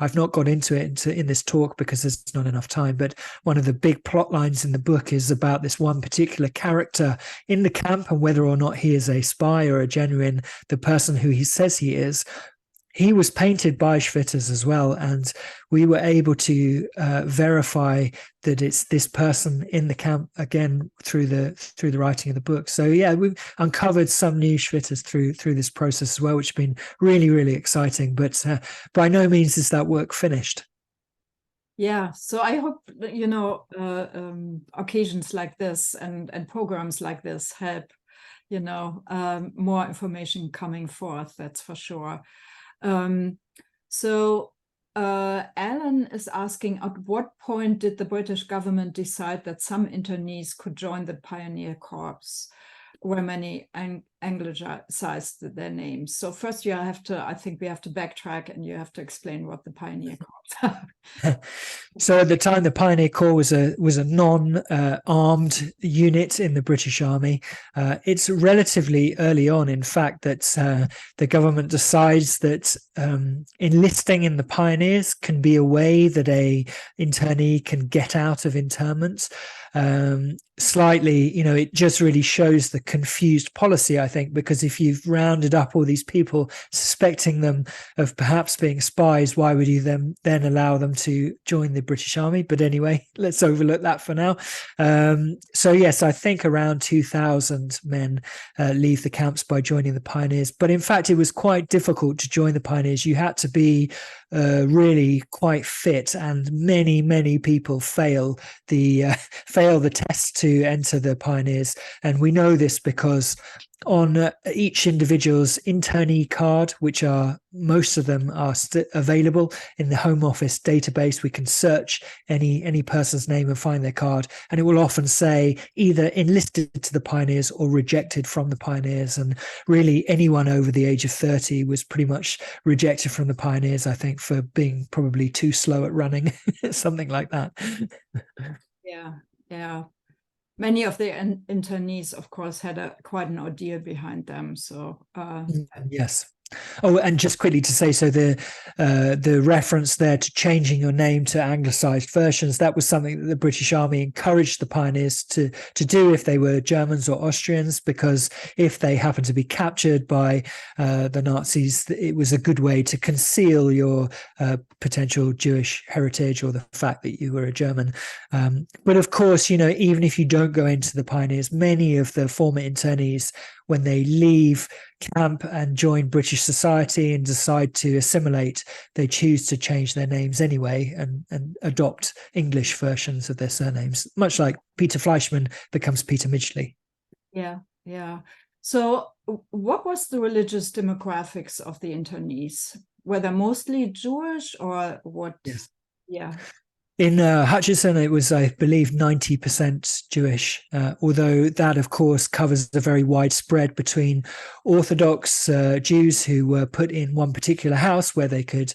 I've not got into it in this talk because there's not enough time, but one of the big plot lines in the book is about this one particular character in the camp and whether or not he is a spy or the person who he says he is. He was painted by Schwitters as well, and we were able to verify that it's this person in the camp again through the writing of the book. So yeah, we've uncovered some new Schwitters through this process as well, which has been really, really exciting. But by no means is that work finished. Yeah, so I hope occasions like this and programs like this help more information coming forth. That's for sure. So Alan is asking, at what point did the British government decide that some internees could join the Pioneer Corps, where many anglicized their names? So first I think we have to backtrack, and you have to explain what the Pioneer Corps are. So at the time, the Pioneer Corps was a non-armed unit in the British Army. It's relatively early on, in fact, that the government decides that enlisting in the Pioneers can be a way that a internee can get out of internment. Slightly, it just really shows the confused policy, I think, because if you've rounded up all these people suspecting them of perhaps being spies, why would you then allow them to join the British Army? But anyway, let's overlook that for now. So yes, I think around 2,000 men leave the camps by joining the Pioneers. But in fact, it was quite difficult to join the Pioneers. You had to be really quite fit, and many people fail the test to enter the Pioneers. And we know this because on each individual's internee card, which are most of them are available in the Home Office database. We can search any person's name and find their card, and it will often say either enlisted to the pioneers or rejected from the pioneers. And really, anyone over the age of 30 was pretty much rejected from the pioneers, I think, for being probably too slow at running, something like that. Yeah. Many of the internees, of course, had quite an ordeal behind them. So yes. Oh, and just quickly to say, so the reference there to changing your name to Anglicized versions, that was something that the British Army encouraged the pioneers to do if they were Germans or Austrians, because if they happened to be captured by the Nazis, it was a good way to conceal your potential Jewish heritage or the fact that you were a German. But of course, even if you don't go into the pioneers, many of the former internees, when they leave camp and join British society and decide to assimilate, they choose to change their names anyway and adopt English versions of their surnames, much like Peter Fleischmann becomes Peter Midgley. Yeah. So what was the religious demographics of the internees? Were they mostly Jewish or what? Yes. Yeah. In Hutchinson, it was, I believe, 90% Jewish, although that, of course, covers a very wide spread between Orthodox Jews who were put in one particular house where they could,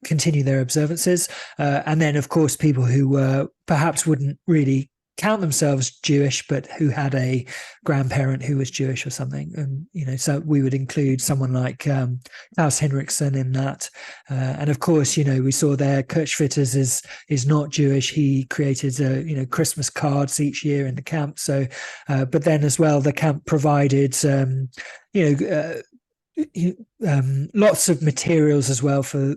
continue their observances. And then, of course, people who perhaps wouldn't really count themselves Jewish, but who had a grandparent who was Jewish or something. And, so we would include someone like Klaus Hinrichsen in that. And of course, we saw there Kirchwitters is not Jewish. He created, Christmas cards each year in the camp. So, but then as well, the camp provided, lots of materials as well for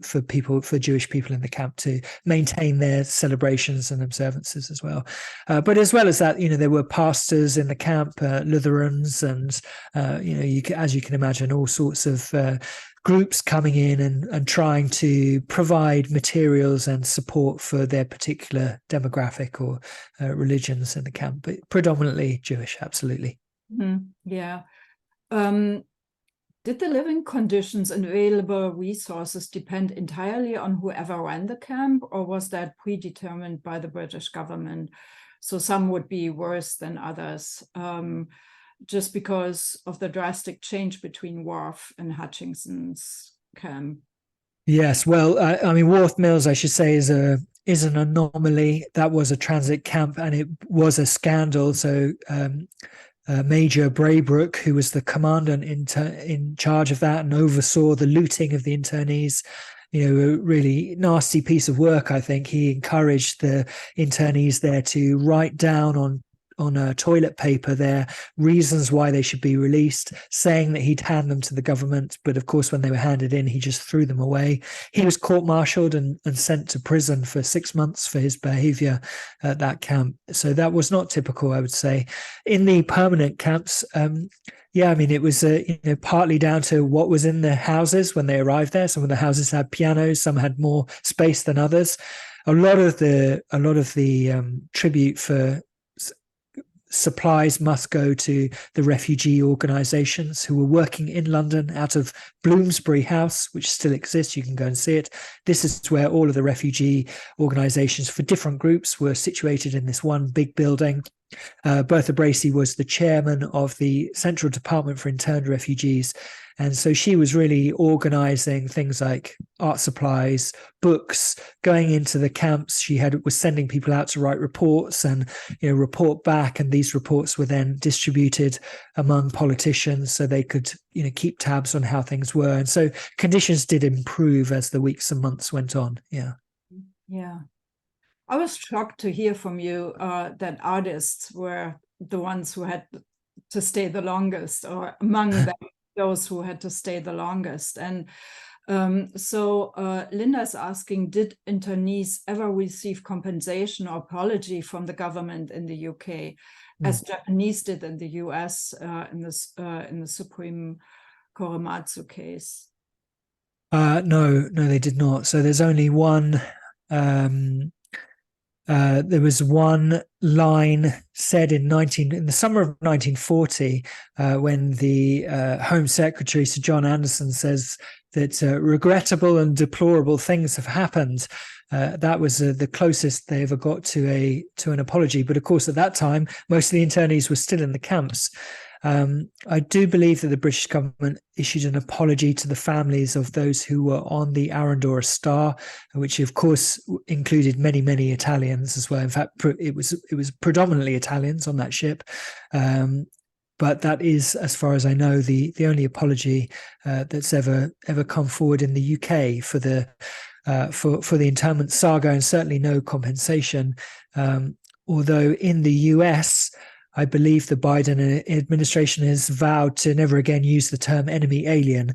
Jewish people in the camp to maintain their celebrations and observances as well. But as well as that, there were pastors in the camp, Lutherans, and as you can imagine, all sorts of groups coming in and trying to provide materials and support for their particular demographic or religions in the camp, but predominantly Jewish, absolutely. Mm-hmm. Yeah. Did the living conditions and available resources depend entirely on whoever ran the camp, or was that predetermined by the British government? So some would be worse than others, just because of the drastic change between Walworth and Hutchinson's camp. Yes, well, Walworth Mills, I should say, is an anomaly. That was a transit camp, and it was a scandal. So Major Braybrook, who was the commandant in charge of that and oversaw the looting of the internees, a really nasty piece of work, I think. He encouraged the internees there to write down on toilet paper their reasons why they should be released, saying that he'd hand them to the government. But of course, when they were handed in, he just threw them away. He was court-martialed and sent to prison for 6 months for his behavior at that camp. So that was not typical, I would say. In the permanent camps, it was partly down to what was in the houses when they arrived there. Some of the houses had pianos, some had more space than others. A lot of the tribute for supplies must go to the refugee organisations who were working in London out of Bloomsbury House, which still exists. You can go and see it. This is where all of the refugee organisations for different groups were situated in this one big building. Bertha Bracey was the chairman of the Central Department for Interned Refugees. And so she was really organising things like art supplies, books, going into the camps. She was sending people out to write reports and report back, and these reports were then distributed among politicians so they could keep tabs on how things were. And so conditions did improve as the weeks and months went on. Yeah. I was shocked to hear from you that artists were the ones who had to stay the longest, or among them, those who had to stay the longest. And so Linda's asking, did internees ever receive compensation or apology from the government in the UK, as Japanese did in the US in the Supreme Korematsu case? No, they did not. So there's only one There was one line said in the summer of 1940, when the Home Secretary, Sir John Anderson, says that regrettable and deplorable things have happened. That was the closest they ever got to an apology. But of course, at that time, most of the internees were still in the camps. I do believe that the British government issued an apology to the families of those who were on the Arendora Star, which of course included many, many Italians as well. In fact, it was predominantly Italians on that ship. But that is, as far as I know, the only apology that's ever come forward in the UK for the internment saga, and certainly no compensation. Although in the US, I believe the Biden administration has vowed to never again use the term enemy alien.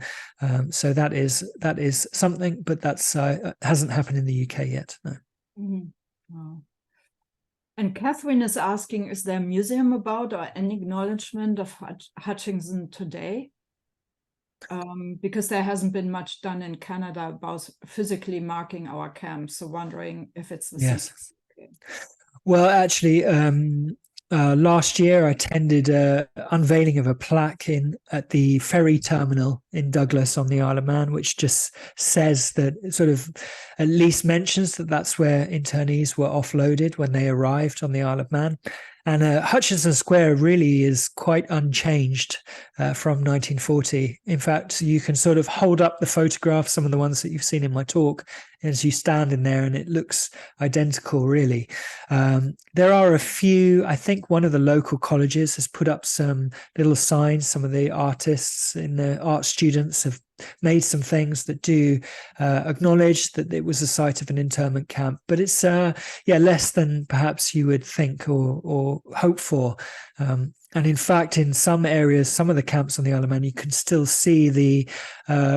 So that is something, but that's hasn't happened in the UK yet. No. Mm-hmm. Wow. And Catherine is asking, is there a museum about or any acknowledgement of Hutchinson today? Because there hasn't been much done in Canada about physically marking our camps. So wondering if it's the yes. same. Okay. Well, actually, last year I attended an unveiling of a plaque at the ferry terminal in Douglas on the Isle of Man, which just says that, it sort of at least mentions that that's where internees were offloaded when they arrived on the Isle of Man. And Hutchinson Square really is quite unchanged from 1940. In fact, you can sort of hold up the photograph, some of the ones that you've seen in my talk, as you stand in there, and it looks identical, really. There are a few, I think one of the local colleges has put up some little signs. Some of the artists in the art students have made some things that do acknowledge that it was a site of an internment camp, but it's less than perhaps you would think or hope for. And in fact, in some areas, some of the camps on the Isle of Man, you can still see the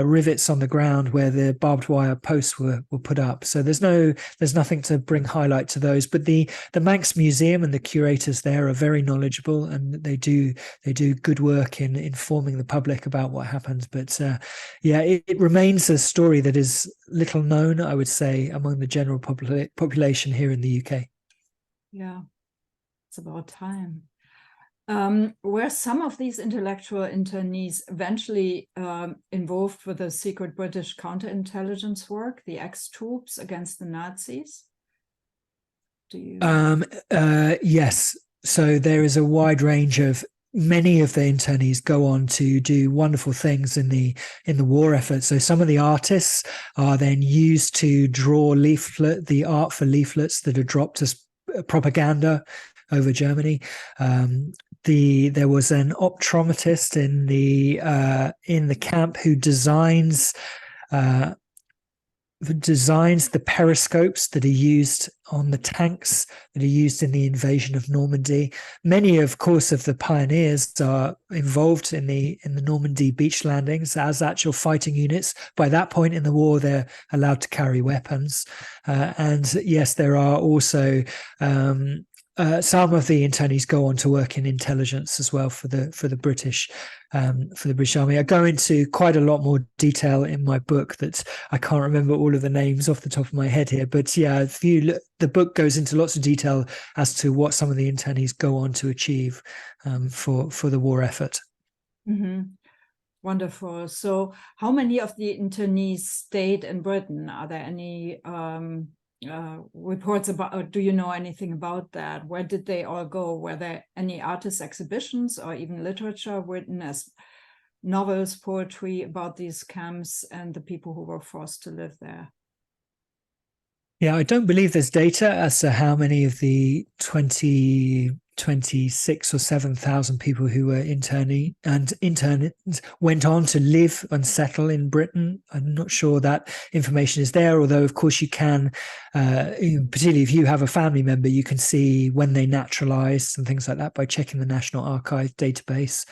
rivets on the ground where the barbed wire posts were put up. So there's nothing to bring highlight to those. But the Manx Museum and the curators there are very knowledgeable, and they do good work in informing the public about what happened. But it remains a story that is little known, I would say, among the general population here in the UK. Yeah, it's about time. Were some of these intellectual internees eventually involved with the secret British counterintelligence work, the X-troops against the Nazis? Do you? Yes. So there is a wide range of. Many of the internees go on to do wonderful things in the war effort. So some of the artists are then used to draw the art for leaflets that are dropped as propaganda over Germany. There was an optometrist in the camp who designs the periscopes that are used on the tanks that are used in the invasion of Normandy. Many, of course, of the pioneers are involved in the Normandy beach landings as actual fighting units. By that point in the war, they're allowed to carry weapons. And yes, there are also some of the internees go on to work in intelligence as well for the British Army. I go into quite a lot more detail in my book that I can't remember all of the names off the top of my head here. But yeah, if you look, the book goes into lots of detail as to what some of the internees go on to achieve for the war effort. Mm-hmm. Wonderful. So how many of the internees stayed in Britain? Are there any reports about, or do you know anything about that? Where did they all go? Were there any artist exhibitions or even literature written as novels, poetry about these camps and the people who were forced to live there? Yeah, I don't believe there's data as to how many of the 26 or 7,000 people who were internees went on to live and settle in Britain. I'm not sure that information is there, although of course you can, particularly if you have a family member, you can see when they naturalized and things like that by checking the National Archive database.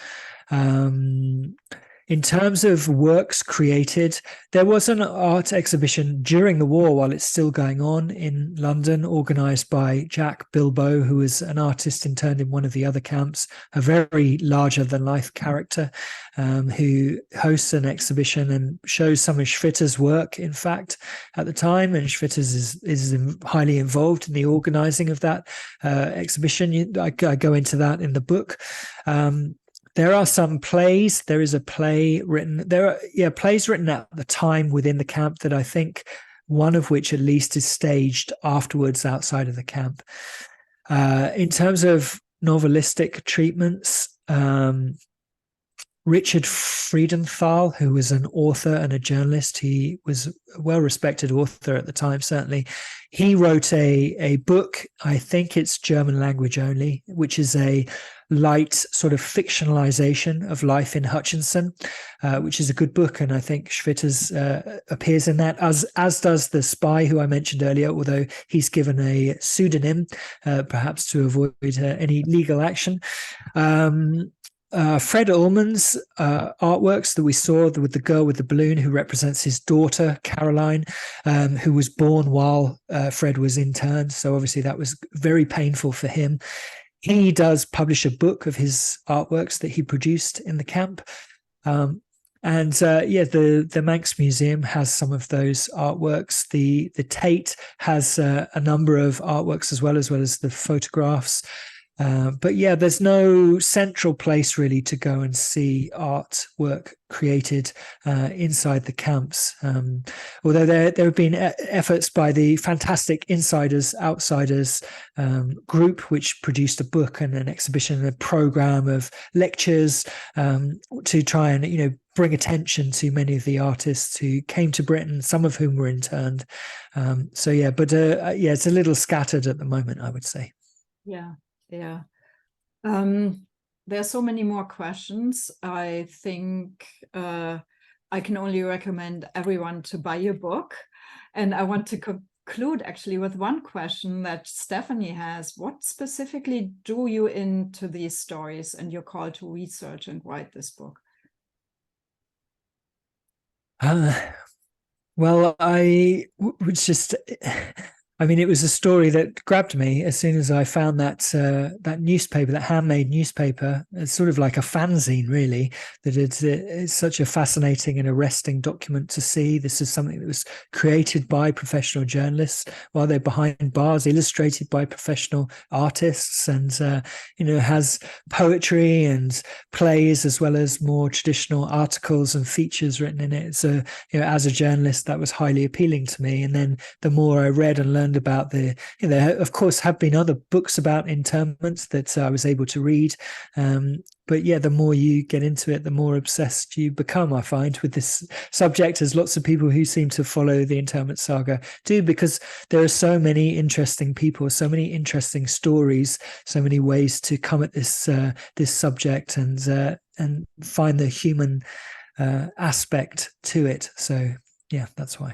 In terms of works created, there was an art exhibition during the war while it's still going on in London, organised by Jack Bilbo, who was an artist interned in one of the other camps, a very larger-than-life character who hosts an exhibition and shows some of Schwitter's work, in fact, at the time. And Schwitter's is highly involved in the organising of that exhibition. I go into that in the book. There are some plays. There is a play written. There are plays written at the time within the camp that I think one of which at least is staged afterwards outside of the camp. In terms of novelistic treatments, Richard Friedenthal, who was an author and a journalist, he was a well-respected author at the time, certainly. He wrote a book, I think it's German language only, which is a light sort of fictionalization of life in Hutchinson, which is a good book. And I think Schwitter's appears in that, as does the spy who I mentioned earlier, although he's given a pseudonym, perhaps to avoid any legal action. Fred Ullman's artworks that we saw with the girl with the balloon who represents his daughter, Caroline, who was born while Fred was interned. So obviously that was very painful for him. He does publish a book of his artworks that he produced in the camp. The Manx Museum has some of those artworks. The Tate has a number of artworks as well as the photographs. But there's no central place really to go and see artwork created inside the camps. Although there have been efforts by the fantastic Insiders Outsiders group, which produced a book and an exhibition and a program of lectures to try and bring attention to many of the artists who came to Britain, some of whom were interned. It's a little scattered at the moment, I would say. Yeah. Yeah. There are so many more questions. I think I can only recommend everyone to buy your book. And I want to conclude actually with one question that Stephanie has. What specifically drew you into these stories and your call to research and write this book? Well, I was just... it was a story that grabbed me as soon as I found that newspaper, that handmade newspaper. It's sort of like a fanzine, really, that it's such a fascinating and arresting document to see. This is something that was created by professional journalists while they're behind bars, illustrated by professional artists, and has poetry and plays as well as more traditional articles and features written in it. So, as a journalist, that was highly appealing to me. And then the more I read and learned about there of course have been other books about internments that I was able to read, but the more you get into it, the more obsessed you become, I find, with this subject, as lots of people who seem to follow the internment saga do, because there are so many interesting people, so many interesting stories, so many ways to come at this subject and find the human aspect to it. So that's why.